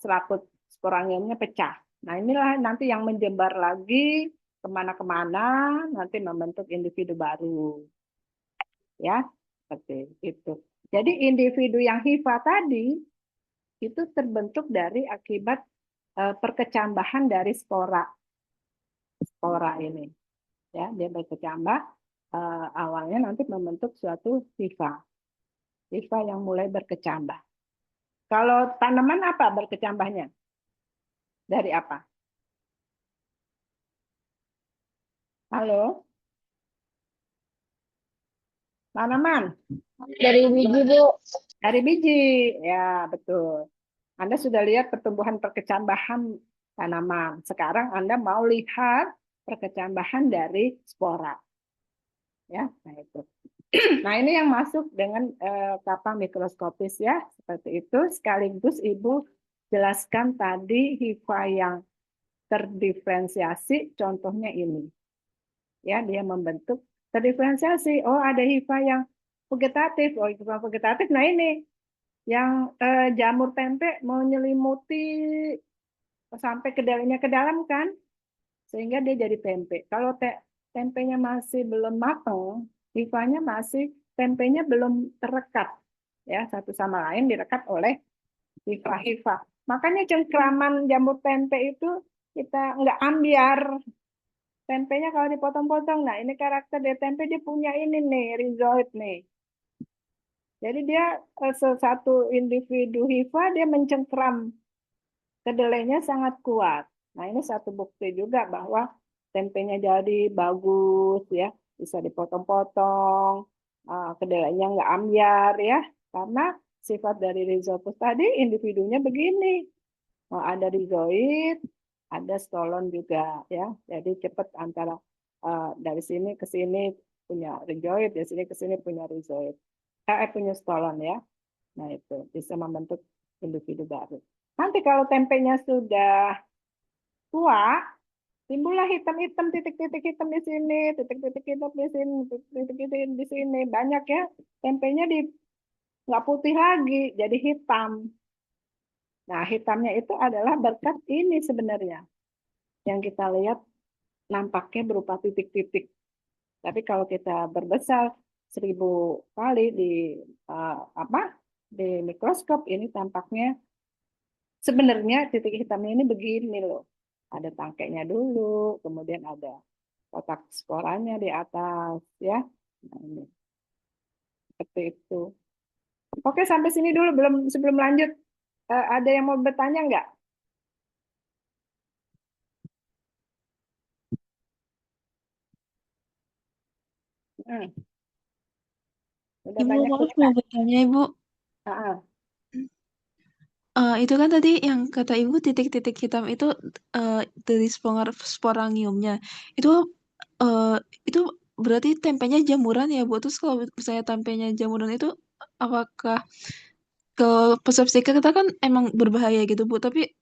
selaput sporangiumnya pecah. Nah inilah nanti yang menyebar lagi kemana-kemana, nanti membentuk individu baru. Ya, seperti itu. Jadi individu yang HIV tadi itu terbentuk dari akibat perkecambahan dari spora ini. Ya, dia berkecambah awalnya nanti membentuk suatu hifa yang mulai berkecambah. Kalau tanaman apa berkecambahnya? Dari apa? Halo? Tanaman? Dari biji, Bu. Dari biji. Ya, betul. Anda sudah lihat pertumbuhan perkecambahan tanaman. Sekarang Anda mau lihat perkecambahan dari spora. Ya, nah itu. Nah, ini yang masuk dengan kapal mikroskopis ya, seperti itu. Sekaligus Ibu jelaskan tadi hifa yang terdiferensiasi, contohnya ini. Ya, dia membentuk terdiferensiasi. Oh, ada hifa yang vegetatif. Oh, hifa vegetatif. Nah, ini yang jamur tempe mau nyelimuti sampai ke dalam kan, sehingga dia jadi tempe. Kalau tempenya masih belum matang, hifanya masih tempenya belum terekat ya satu sama lain direkat oleh hifa-hifa. Makanya cengkraman jamur tempe itu kita nggak ambiar tempenya kalau dipotong-potong. Nah ini karakter dari tempe dia punya ini nih rhizoid nih. Jadi dia satu individu hifa dia mencengkram kedelainya sangat kuat. Nah ini satu bukti juga bahwa tempenya jadi bagus ya, bisa dipotong-potong, kedelainya nggak ambiar ya, karena sifat dari rhizopus tadi individunya begini, ada rhizoid, ada stolon juga ya, jadi cepat antara dari sini ke sini punya rhizoid, dari sini ke sini punya rhizoid, punya stolon ya. Nah itu bisa membentuk individu baru. Nanti kalau tempenya sudah tua, timbullah hitam-hitam, titik-titik hitam di sini, titik-titik hitam di sini, titik-titik di sini. Banyak ya, tempenya nggak putih lagi, jadi hitam. Nah, hitamnya itu adalah berkat ini sebenarnya. Yang kita lihat nampaknya berupa titik-titik. Tapi kalau kita berbesar 1000 kali di di mikroskop ini tampaknya sebenarnya titik hitamnya ini begini loh. Ada tangkainya dulu, kemudian ada kotak sporanya di atas, ya. Nah, ini. Seperti itu. Oke, sampai sini dulu. Sebelum lanjut, ada yang mau bertanya nggak? Hmm, udah Ibu, banyak maaf cerita. mau bertanya, Ibu. Itu kan tadi yang kata Ibu titik-titik hitam itu dari sporangiumnya. Itu itu berarti tempenya jamuran ya, Bu? Terus kalau misalnya tempenya jamuran itu apakah ke persepsi kita kan emang berbahaya gitu, Bu? Tapi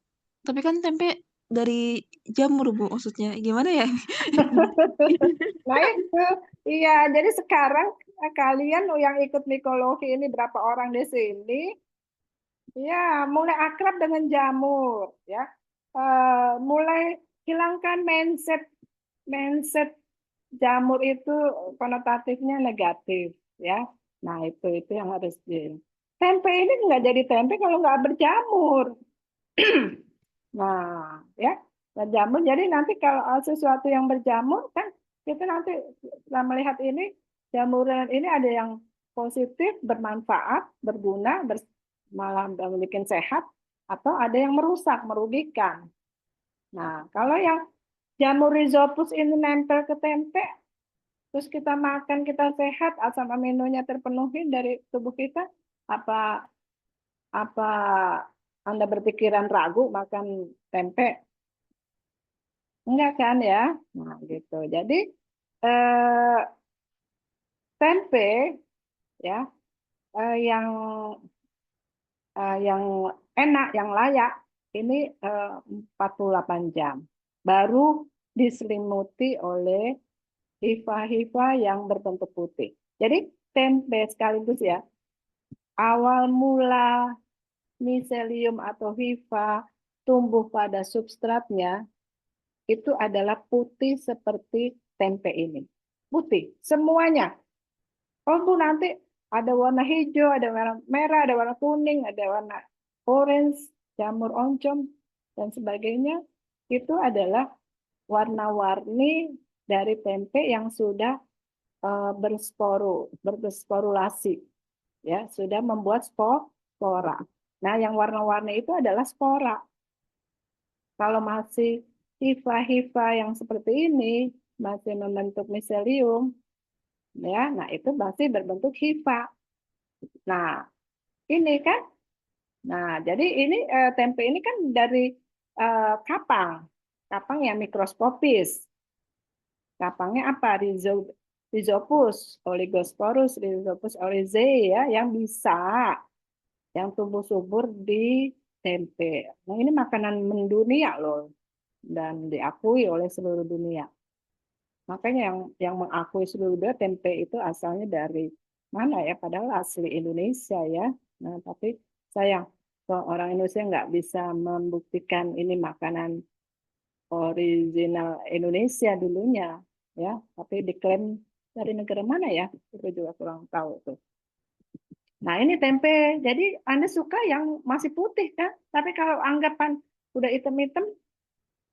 kan tempe dari jamur, Bu, maksudnya. Gimana ya? Nah itu, iya. Jadi sekarang kalian yang ikut mikologi ini berapa orang di sini? Ya, mulai akrab dengan jamur, ya. Mulai hilangkan mindset mindset jamur itu konotatifnya negatif, ya. Nah itu yang harus di. Tempe ini nggak jadi tempe kalau nggak berjamur. Nah, ya, berjamur. Jadi nanti kalau sesuatu yang berjamur kan kita nanti setelah melihat ini jamuran ini ada yang positif, bermanfaat, berguna, malah membuat sehat, atau ada yang merusak, merugikan. Nah, kalau yang jamur rhizopus ini nempel ke tempe, terus kita makan kita sehat, asam aminonya terpenuhi dari tubuh kita, apa apa Anda berpikiran ragu makan tempe? Enggak kan ya? Nah, gitu. Jadi eh, tempe ya yang enak, yang layak ini 48 jam. Baru diselimuti oleh hifa-hifa yang berbentuk putih. Jadi tempe sekaligus ya awal mula miselium atau hifa tumbuh pada substratnya itu adalah putih seperti tempe ini. Putih, semuanya. Oh Bu, nanti ada warna hijau, ada warna merah, ada warna kuning, ada warna orange, jamur oncom, dan sebagainya. Itu adalah warna-warni dari tempe yang sudah bersporulasi, ya, sudah membuat spora. Nah, yang warna-warni itu adalah spora. Kalau masih hifa-hifa yang seperti ini, masih membentuk miselium, ya, nah itu masih berbentuk hifa. Nah, ini kan, nah jadi ini tempe ini kan dari kapang yang mikroskopis. Kapangnya apa? Rhizopus, Oligosporus, Rhizopus oryzae ya, yang tumbuh subur di tempe. Nah, ini makanan mendunia loh dan diakui oleh seluruh dunia. Makanya yang mengakui seluruh dunia tempe itu asalnya dari mana ya? Padahal asli Indonesia ya. Nah, tapi sayang orang Indonesia nggak bisa membuktikan ini makanan original Indonesia dulunya ya. Tapi diklaim dari negara mana ya? Itu juga kurang tahu tuh. Nah ini tempe. Jadi Anda suka yang masih putih kan? Tapi kalau anggapan udah hitam-hitam,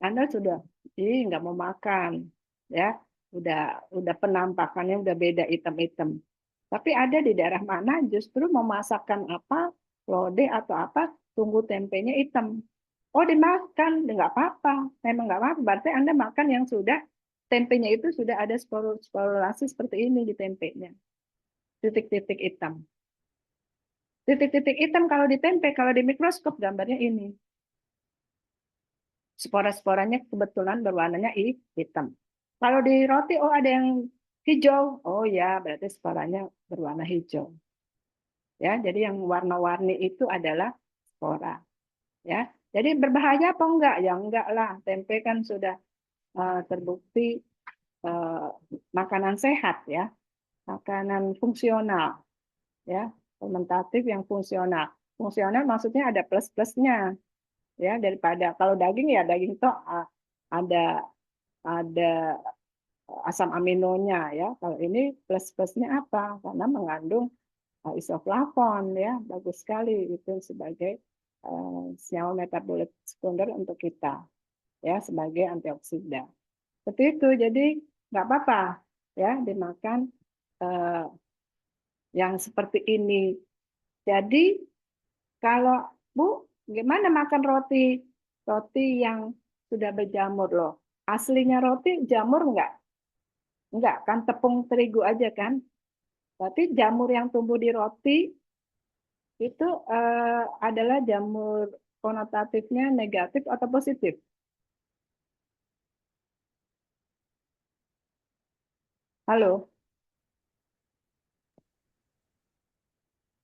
Anda sudah nggak mau makan ya. Udah penampakannya udah beda hitam-hitam. Tapi ada di daerah mana justru memasakkan apa, lodeh atau apa, tunggu tempenya hitam. Oh dimakan, nggak apa-apa. Memang nggak apa-apa. Berarti Anda makan yang sudah tempenya itu sudah ada sporulasi seperti ini di tempenya. Titik-titik hitam. Titik-titik hitam kalau di tempe, kalau di mikroskop gambarnya ini. Spora-sporanya kebetulan berwarnanya hitam. Kalau di roti, oh ada yang hijau. Oh ya, berarti sporanya berwarna hijau. Ya, jadi yang warna-warni itu adalah spora. Ya, jadi berbahaya apa enggak? Ya enggak lah. Tempe kan sudah terbukti uh, makanan sehat ya, makanan fungsional ya, fermentatif yang fungsional. Fungsional maksudnya ada plus-plusnya ya, daripada kalau daging ya daging toh ada ada asam aminonya ya. Kalau ini plus-plusnya apa? Karena mengandung isoflavon ya, bagus sekali itu sebagai senyawa metabolit sekunder untuk kita ya, sebagai antioksidan. Seperti itu, jadi nggak apa-apa ya dimakan uh, yang seperti ini. Jadi kalau Bu, gimana makan roti? Roti yang sudah berjamur loh. Aslinya roti jamur enggak? Enggak, kan tepung terigu aja kan? Berarti jamur yang tumbuh di roti itu adalah jamur konotatifnya negatif atau positif? Halo?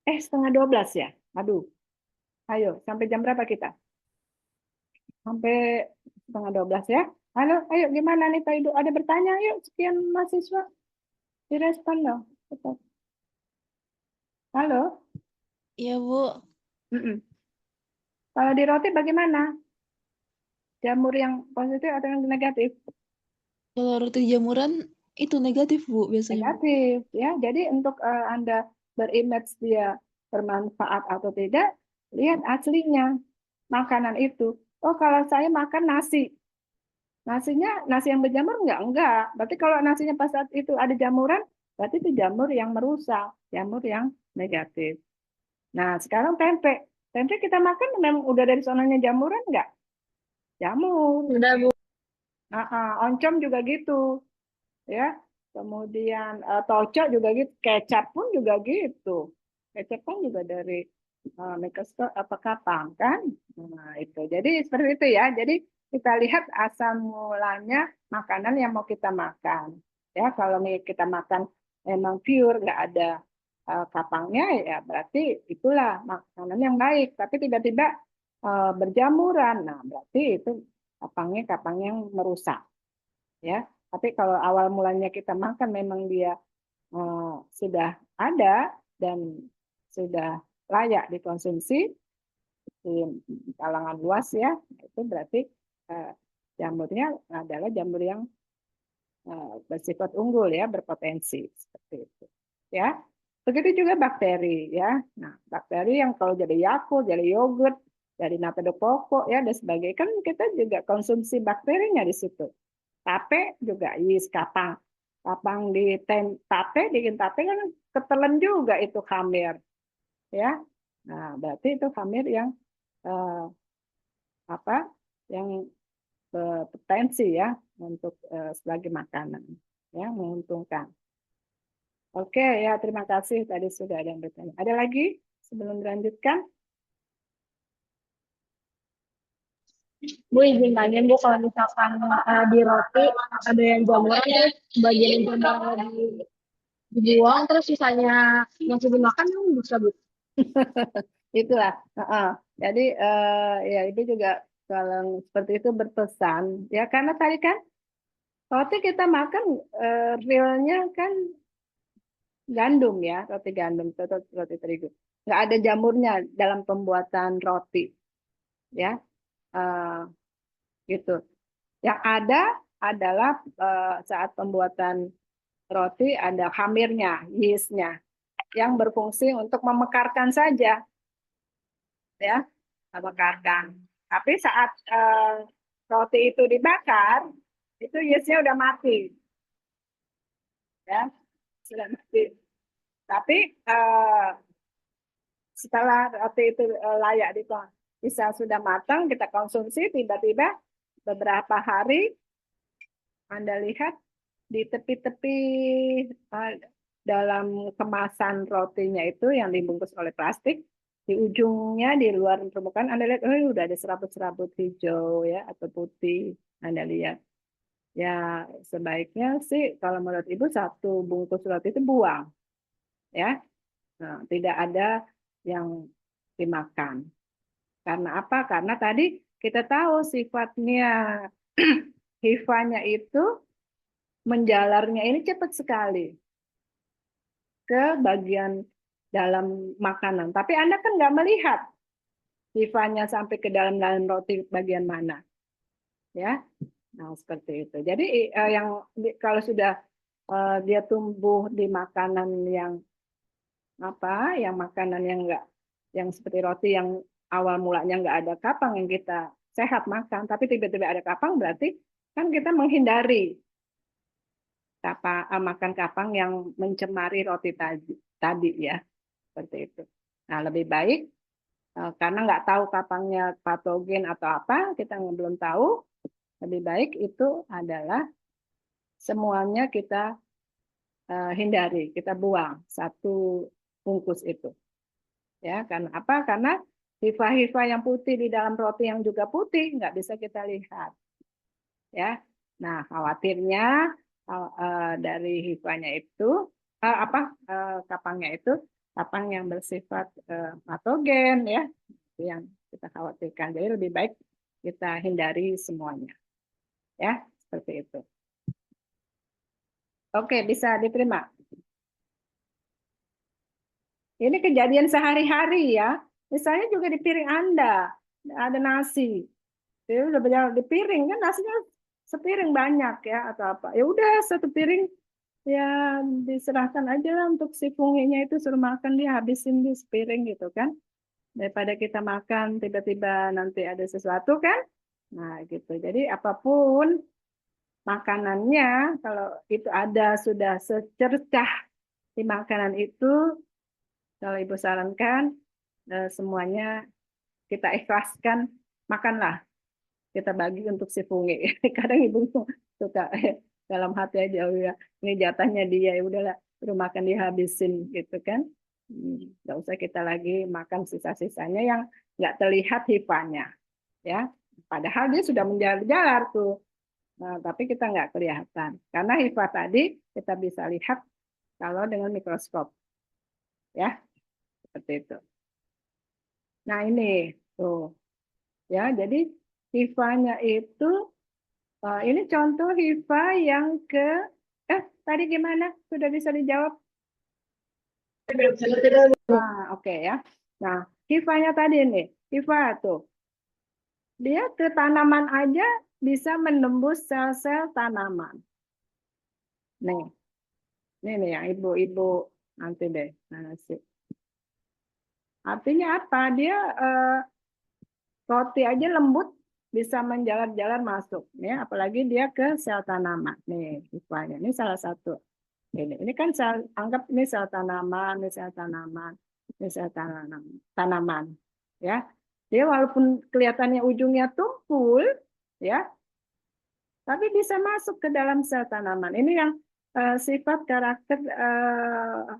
11:30 ya? Aduh, ayo sampai jam berapa kita? Sampai 11:30 ya? Halo, ayo gimana nih Pak Ibu? Ada bertanya? Yuk, sekian mahasiswa. Direspon dong. Halo? Iya, Bu. Mm-mm. Kalau di roti bagaimana? Jamur yang positif atau yang negatif? Kalau roti jamuran itu negatif, Bu, biasanya, Bu. Negatif, ya. Jadi untuk Anda berimage dia bermanfaat atau tidak, lihat aslinya makanan itu. Oh, kalau saya makan nasi, nasinya nasi yang berjamur enggak. Berarti kalau nasinya pas saat itu ada jamuran, berarti itu jamur yang merusak, jamur yang negatif. Nah, sekarang tempe. Tempe kita makan memang udah dari sononya jamuran enggak? Jamur. Udah, Bu. Oncom juga gitu, ya. Kemudian tocok juga gitu, kecap pun juga gitu. Kecap pun juga dari mikroskop apa kapang kan? Nah, itu. Jadi seperti itu ya. Jadi kita lihat asal mulanya makanan yang mau kita makan. Ya, kalau kita makan memang pure nggak ada kapangnya ya berarti itulah makanan yang baik. Tapi tiba-tiba berjamuran, nah berarti itu kapang yang merusak ya. Tapi kalau awal mulanya kita makan memang dia sudah ada dan sudah layak dikonsumsi di kalangan luas ya, itu berarti jamurnya adalah jamur yang bersifat unggul ya, berpotensi seperti itu. Ya, begitu juga bakteri ya. Nah, bakteri yang kalau jadi Yakult, jadi yogurt, jadi nata de coco ya dan sebagainya kan kita juga konsumsi bakterinya di situ. Tape juga yeast kapang. Kapang di tape, bikin tape kan ketelan juga itu khamir ya. Nah, berarti itu khamir yang apa? Yang berpotensi ya untuk sebagai makanan ya, menguntungkan. Oke ya, terima kasih tadi sudah ada yang bertanya. Ada lagi sebelum dilanjutkan? Bu izin tanya Bu, kalau misalkan di roti ada yang jamuran terus bagian jamurnya dibuang terus sisanya masih dimakan bisa Bu? Itulah. Jadi ya itu juga kalau seperti itu berpesan ya karena tadi kan roti kita makan realnya kan gandum ya, roti gandum atau roti terigu. Nggak ada jamurnya dalam pembuatan roti ya, gitu. Yang ada adalah saat pembuatan roti ada khamirnya, yeastnya, yang berfungsi untuk memekarkan saja, ya, memekarkan. Tapi saat roti itu dibakar, itu yeastnya udah mati, ya, sudah mati. Tapi setelah roti itu layak bisa sudah matang, kita konsumsi, tiba-tiba beberapa hari Anda lihat di tepi-tepi dalam kemasan rotinya itu yang dibungkus oleh plastik, di ujungnya di luar permukaan Anda lihat, oh udah ada serabut-serabut hijau ya atau putih, Anda lihat. Ya sebaiknya sih kalau menurut Ibu satu bungkus roti itu buang, ya. Nah, tidak ada yang dimakan. Karena apa? Karena tadi kita tahu sifatnya hifanya itu menjalarnya ini cepat sekali ke bagian dalam makanan. Tapi Anda kan nggak melihat hifanya sampai ke dalam roti bagian mana, ya. Nah seperti itu. Jadi yang kalau sudah dia tumbuh di makanan yang apa, yang makanan yang enggak, yang seperti roti yang awal mulanya nggak ada kapang yang kita sehat makan, tapi tiba-tiba ada kapang berarti kan kita menghindari makan kapang yang mencemari roti tadi ya, seperti itu. Nah lebih baik karena nggak tahu kapangnya patogen atau apa, kita belum tahu, lebih baik itu adalah semuanya kita hindari, kita buang satu bungkus itu. Ya, karena apa? Karena hifa-hifa yang putih di dalam roti yang juga putih nggak bisa kita lihat. Ya, nah khawatirnya dari hifanya itu kapangnya itu kapang yang bersifat patogen ya, itu yang kita khawatirkan. Jadi lebih baik kita hindari semuanya. Ya, seperti itu. Oke, bisa diterima. Ini kejadian sehari-hari ya. Misalnya juga di piring Anda ada nasi. Ya udah banyak di piring kan nasinya sepiring banyak ya atau apa. Ya udah satu piring ya diserahkan aja lah untuk si funginya itu suruh makan dia habisin di sepiring gitu kan. Daripada kita makan tiba-tiba nanti ada sesuatu kan. Nah gitu. Jadi apapun makanannya kalau itu ada sudah secercah di makanan itu kalau Ibu sarankan semuanya kita ikhlaskan, makanlah. Kita bagi untuk si fungi. Kadang Ibu suka dalam hati aja, oh ya, ini jatahnya dia, ya udahlah, suruh makan dihabisin gitu kan. Nggak usah kita lagi makan sisa-sisanya yang nggak terlihat hifanya. Ya, padahal dia sudah menjalar-jalar tuh. Nah, tapi kita nggak kelihatan. Karena hifa tadi kita bisa lihat kalau dengan mikroskop. Ya, seperti itu. Nah ini tuh ya, jadi hifanya itu ini contoh hifa yang tadi gimana? Sudah bisa dijawab? Oke ya. Nah, hifanya tadi nih, hifa tuh, dia ke tanaman aja bisa menembus sel-sel tanaman. Nih, nih yang ibu-ibu nanti deh. Nah, artinya apa? Dia roti aja lembut bisa menjalar-jalar masuk, ya. Apalagi dia ke sel tanaman. Nih, hifanya. Ini salah satu. Ini kan sel, anggap ini sel tanaman, ini sel tanaman, ini sel tanaman, ya. Dia walaupun kelihatannya ujungnya tumpul, ya, tapi bisa masuk ke dalam sel tanaman. Ini yang sifat karakter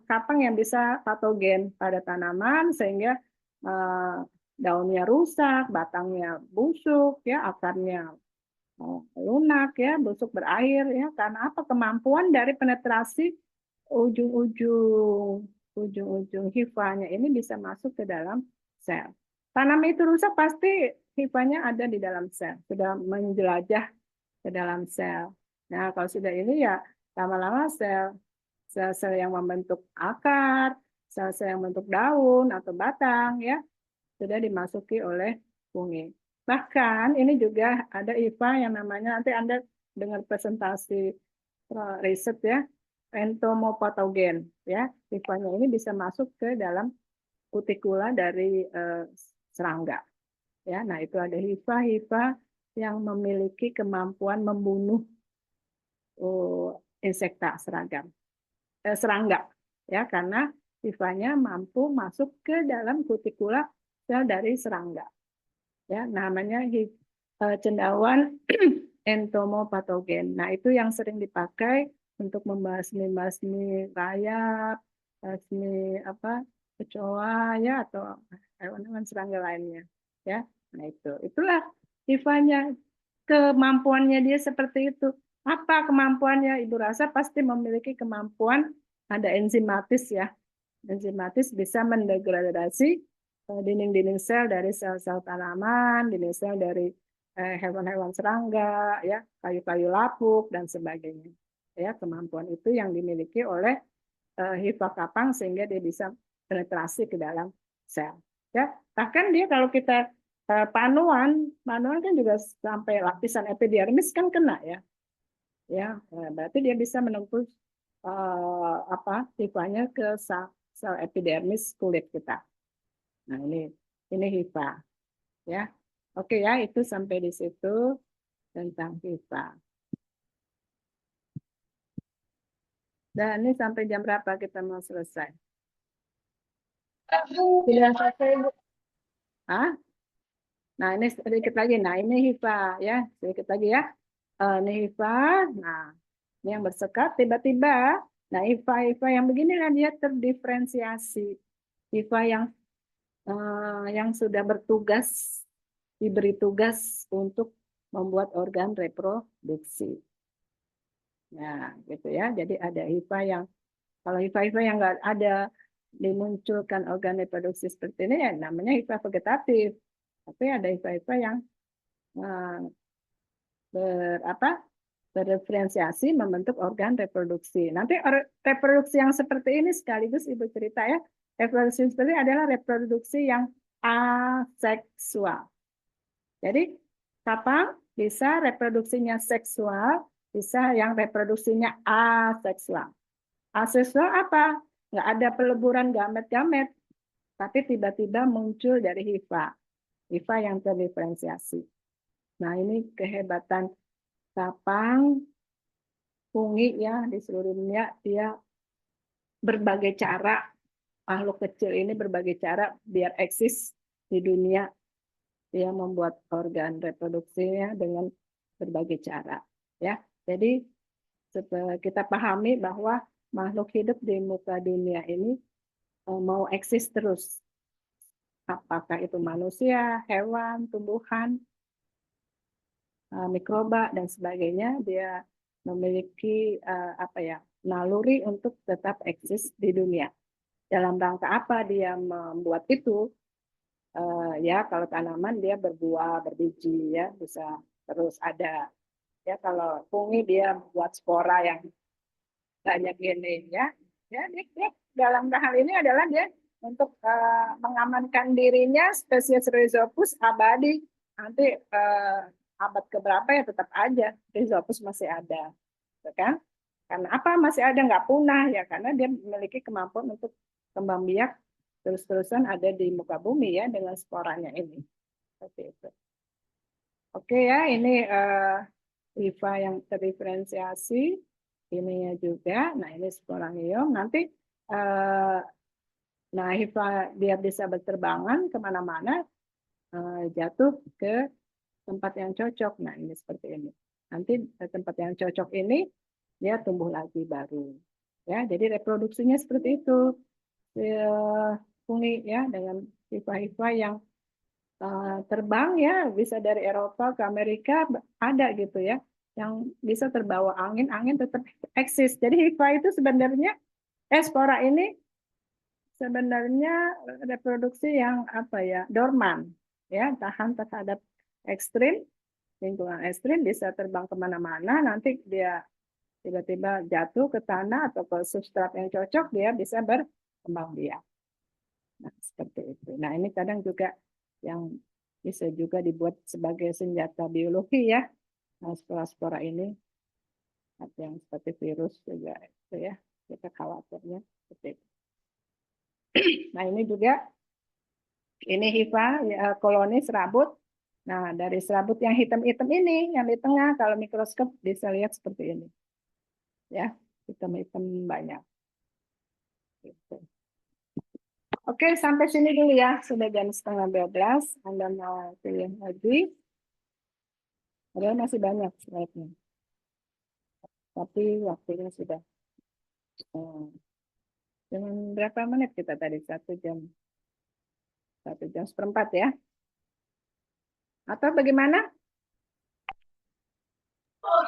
kapang yang bisa patogen pada tanaman sehingga eh, daunnya rusak, batangnya busuk, ya, akarnya lunak, ya, busuk berair, ya, karena apa? Kemampuan dari penetrasi ujung-ujung hifanya ini bisa masuk ke dalam sel. Tanaman itu rusak pasti hifanya ada di dalam sel, sudah menjelajah ke dalam sel. Nah, kalau sudah ini ya lama-lama sel-sel yang membentuk akar, sel-sel yang membentuk daun atau batang, ya, sudah dimasuki oleh fungi. Bahkan ini juga ada IFA yang namanya, nanti Anda dengar presentasi riset, ya, entomopatogen, ya. IFA-nya ini bisa masuk ke dalam kutikula dari serangga, ya. Nah, itu ada hifa yang memiliki kemampuan membunuh insekta serangga, ya, karena hifanya mampu masuk ke dalam kutikula sel dari serangga, ya, namanya cendawan entomopatogen. Nah, itu yang sering dipakai untuk membasmi rayap, basmi apa, kecoa, ya, atau hewan-hewan serangga lainnya, ya. Nah, itulah hifanya, kemampuannya dia seperti itu. Apa kemampuannya? Ibu rasa pasti memiliki kemampuan, ada enzimatis, ya. Enzimatis bisa mendegradasi dinding-dinding sel dari sel-sel tanaman, dinding sel dari hewan-hewan serangga, ya, kayu-kayu lapuk dan sebagainya. Ya, kemampuan itu yang dimiliki oleh hifa kapang sehingga dia bisa penetrasi ke dalam sel. Ya, bahkan dia kalau kita panuan kan juga sampai lapisan epidermis kan kena, ya. Ya, berarti dia bisa menembus apa hifanya ke sel epidermis kulit kita. Nah, ini hifa, ya. Oke, ya, itu sampai di situ tentang hifa. Dan ini sampai jam berapa kita mau selesai? Sudah selesai, Bu. Hah? Nah, ini sedikit lagi. Nah, ini hifa, ya, sedikit lagi, ya. Ini hifa. Nah, ini yang bersekat tiba-tiba. Nah, hifa yang beginilah dia terdiferensiasi. Hifa yang sudah bertugas, diberi tugas untuk membuat organ reproduksi. Nah, gitu, ya. Jadi ada hifa yang, kalau hifa yang nggak ada dimunculkan organ reproduksi seperti ini, ya namanya hifa vegetatif. Tapi ada hifa yang eh, berdiferensiasi membentuk organ reproduksi. Nanti reproduksi yang seperti ini sekaligus Ibu cerita, ya. Reproduksi seperti ini adalah reproduksi yang aseksual. Jadi kapang bisa reproduksinya seksual, bisa yang reproduksinya aseksual. Aseksual apa? Nggak ada peleburan gamet-gamet, tapi tiba-tiba muncul dari hifa yang terdiferensiasi. Nah, ini kehebatan kapang, fungi, ya, di seluruh dunia. Dia berbagai cara, makhluk kecil ini berbagai cara biar eksis di dunia. Dia membuat organ reproduksinya dengan berbagai cara, ya. Jadi kita pahami bahwa makhluk hidup di muka dunia ini mau eksis terus. Apakah itu manusia, hewan, tumbuhan, mikroba dan sebagainya, dia memiliki apa, ya, naluri untuk tetap eksis di dunia. Dalam rangka apa dia membuat itu? Ya, kalau tanaman dia berbuah, berbiji, ya, bisa terus ada. Ya, kalau fungi dia buat spora yang banyak gini, ya. Ya, dia dalam hal ini adalah dia untuk mengamankan dirinya spesies Rhizopus abadi. Nanti abad keberapa ya tetap aja Rhizopus masih ada, gitu kan? Karena apa masih ada nggak punah ya karena dia memiliki kemampuan untuk kembang biak terus-terusan ada di muka bumi ya dengan sporanya ini. Seperti itu. Oke ya, ini hifa yang terdiferensiasi, ininya juga. Nah ini sporangium. Nanti nah hifa dia bisa berterbangan kemana-mana, jatuh ke tempat yang cocok. Nah ini seperti ini. Nanti tempat yang cocok ini dia tumbuh lagi baru. Ya, jadi reproduksinya seperti itu. Fungi ya dengan hifa-hifa yang terbang ya bisa dari Eropa ke Amerika ada gitu ya yang bisa terbawa angin tetap eksis. Jadi hifa itu sebenarnya spora ini sebenarnya reproduksi yang apa ya dorman ya tahan terhadap ekstrim lingkungan ekstrim bisa terbang kemana-mana nanti dia tiba-tiba jatuh ke tanah atau ke substrat yang cocok dia bisa berkembang biak. Nah seperti itu. Nah ini kadang juga yang bisa juga dibuat sebagai senjata biologi ya. Nah, spora-spora ini ada yang seperti virus juga itu ya kita khawatirnya seperti itu. Nah ini juga ini hifa ya, koloni serabut. Nah dari serabut yang hitam-hitam ini yang di tengah kalau mikroskop bisa lihat seperti ini ya hitam-hitam banyak. Gitu. Oke sampai sini dulu ya sudah jam 11:30. Anda mau pilih lagi? Padahal masih banyak slide-nya. Tapi waktunya sudah dengan berapa menit kita tadi? 1 jam 1 jam 1/4 ya? Atau bagaimana?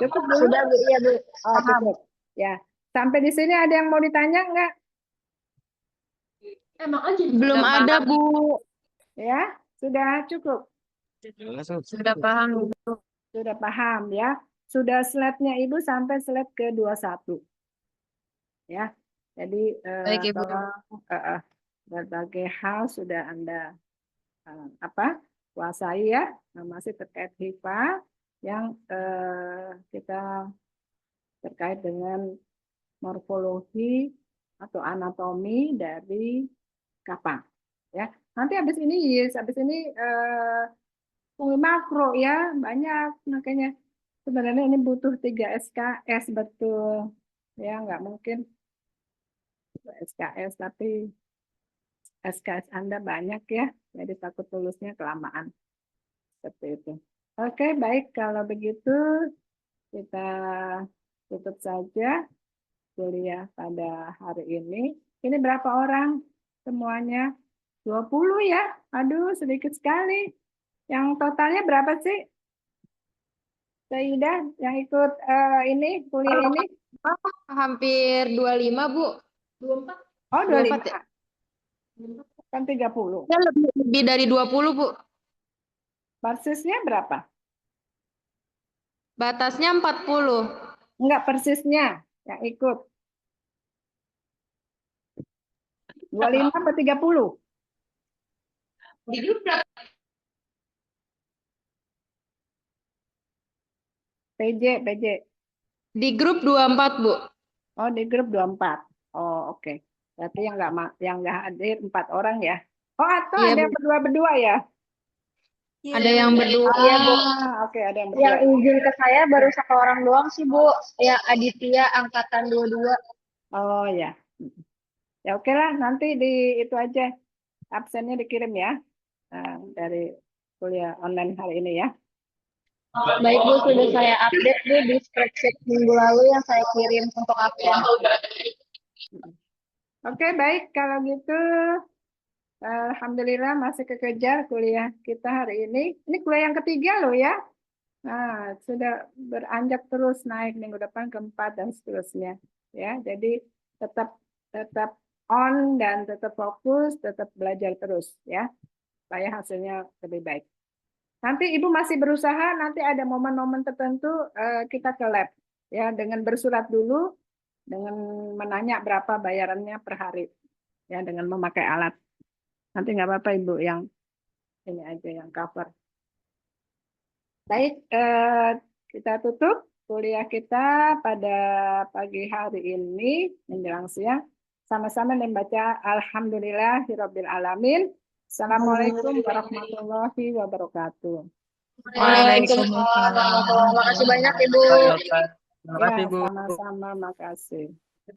Cukup dulu? Sudah Bu, iya Bu. Oh, cukup. Ya. Sampai di sini ada yang mau ditanya enggak? Emang aja Belum ada, Bu. Ya, sudah cukup. Sudah paham. Sudah paham ya. Sudah slide-nya Ibu sampai slide ke-21. Ya. Jadi Baik, Ibu. kalau berbagai hal sudah Anda kuasai ya. Nah, masih terkait HIPA yang kita terkait dengan morfologi atau anatomi dari kapang. Ya, nanti habis ini fungsi makro ya banyak makanya sebenarnya ini butuh 3 SKS betul ya nggak mungkin SKS tapi SKS Anda banyak ya jadi takut lulusnya kelamaan seperti itu. Oke baik kalau begitu kita tutup saja kuliah pada hari ini. Ini berapa orang semuanya? 20 ya? Aduh, sedikit sekali. Yang totalnya berapa sih? Saidah yang ikut ini kuliah ini? Hampir 25, Bu. 24. Oh, 24 25. ya? Kan 30. Ya, lebih dari 20, Bu. Persisnya berapa? Batasnya 40. Enggak persisnya yang ikut. 25 atau 30? Di grup berapa? PJ. Di grup 24, Bu. Oh, di grup 24. Oh, oke. Berarti yang enggak hadir 4 orang ya. Oh, atau Iya, ada yang Bu. berdua-berdua ya? Ada yang berdua. Iya, Bu. Oke, ada yang berdua. Yang izin ke saya baru 1 orang doang sih Bu. Ya Aditya angkatan 22. Oh ya. Ya oke lah, nanti itu aja absennya dikirim ya dari kuliah online hari ini ya. Baik Bu, sudah saya update Bu di spreadsheet minggu lalu yang saya kirim untuk absen. Oke, baik kalau gitu. Alhamdulillah masih kekejar kuliah kita hari ini. Ini kuliah yang ketiga loh ya. Nah, sudah beranjak terus naik minggu depan keempat dan seterusnya. Ya, jadi tetap on dan tetap fokus, tetap belajar terus ya, supaya hasilnya lebih baik. Nanti Ibu masih berusaha, nanti ada momen-momen tertentu kita ke lab ya dengan bersurat dulu, dengan menanya berapa bayarannya per hari ya dengan memakai alat. Nanti nggak apa-apa Ibu yang ini aja yang cover. Baik, kita tutup kuliah kita pada pagi hari ini menjelang siang. Sama-sama membaca Alhamdulillahirabbil alamin. Assalamualaikum warahmatullahi wabarakatuh. Waalaikumsalam warahmatullahi wabarakatuh. Makasih banyak Ibu. Ya, sama-sama, makasih.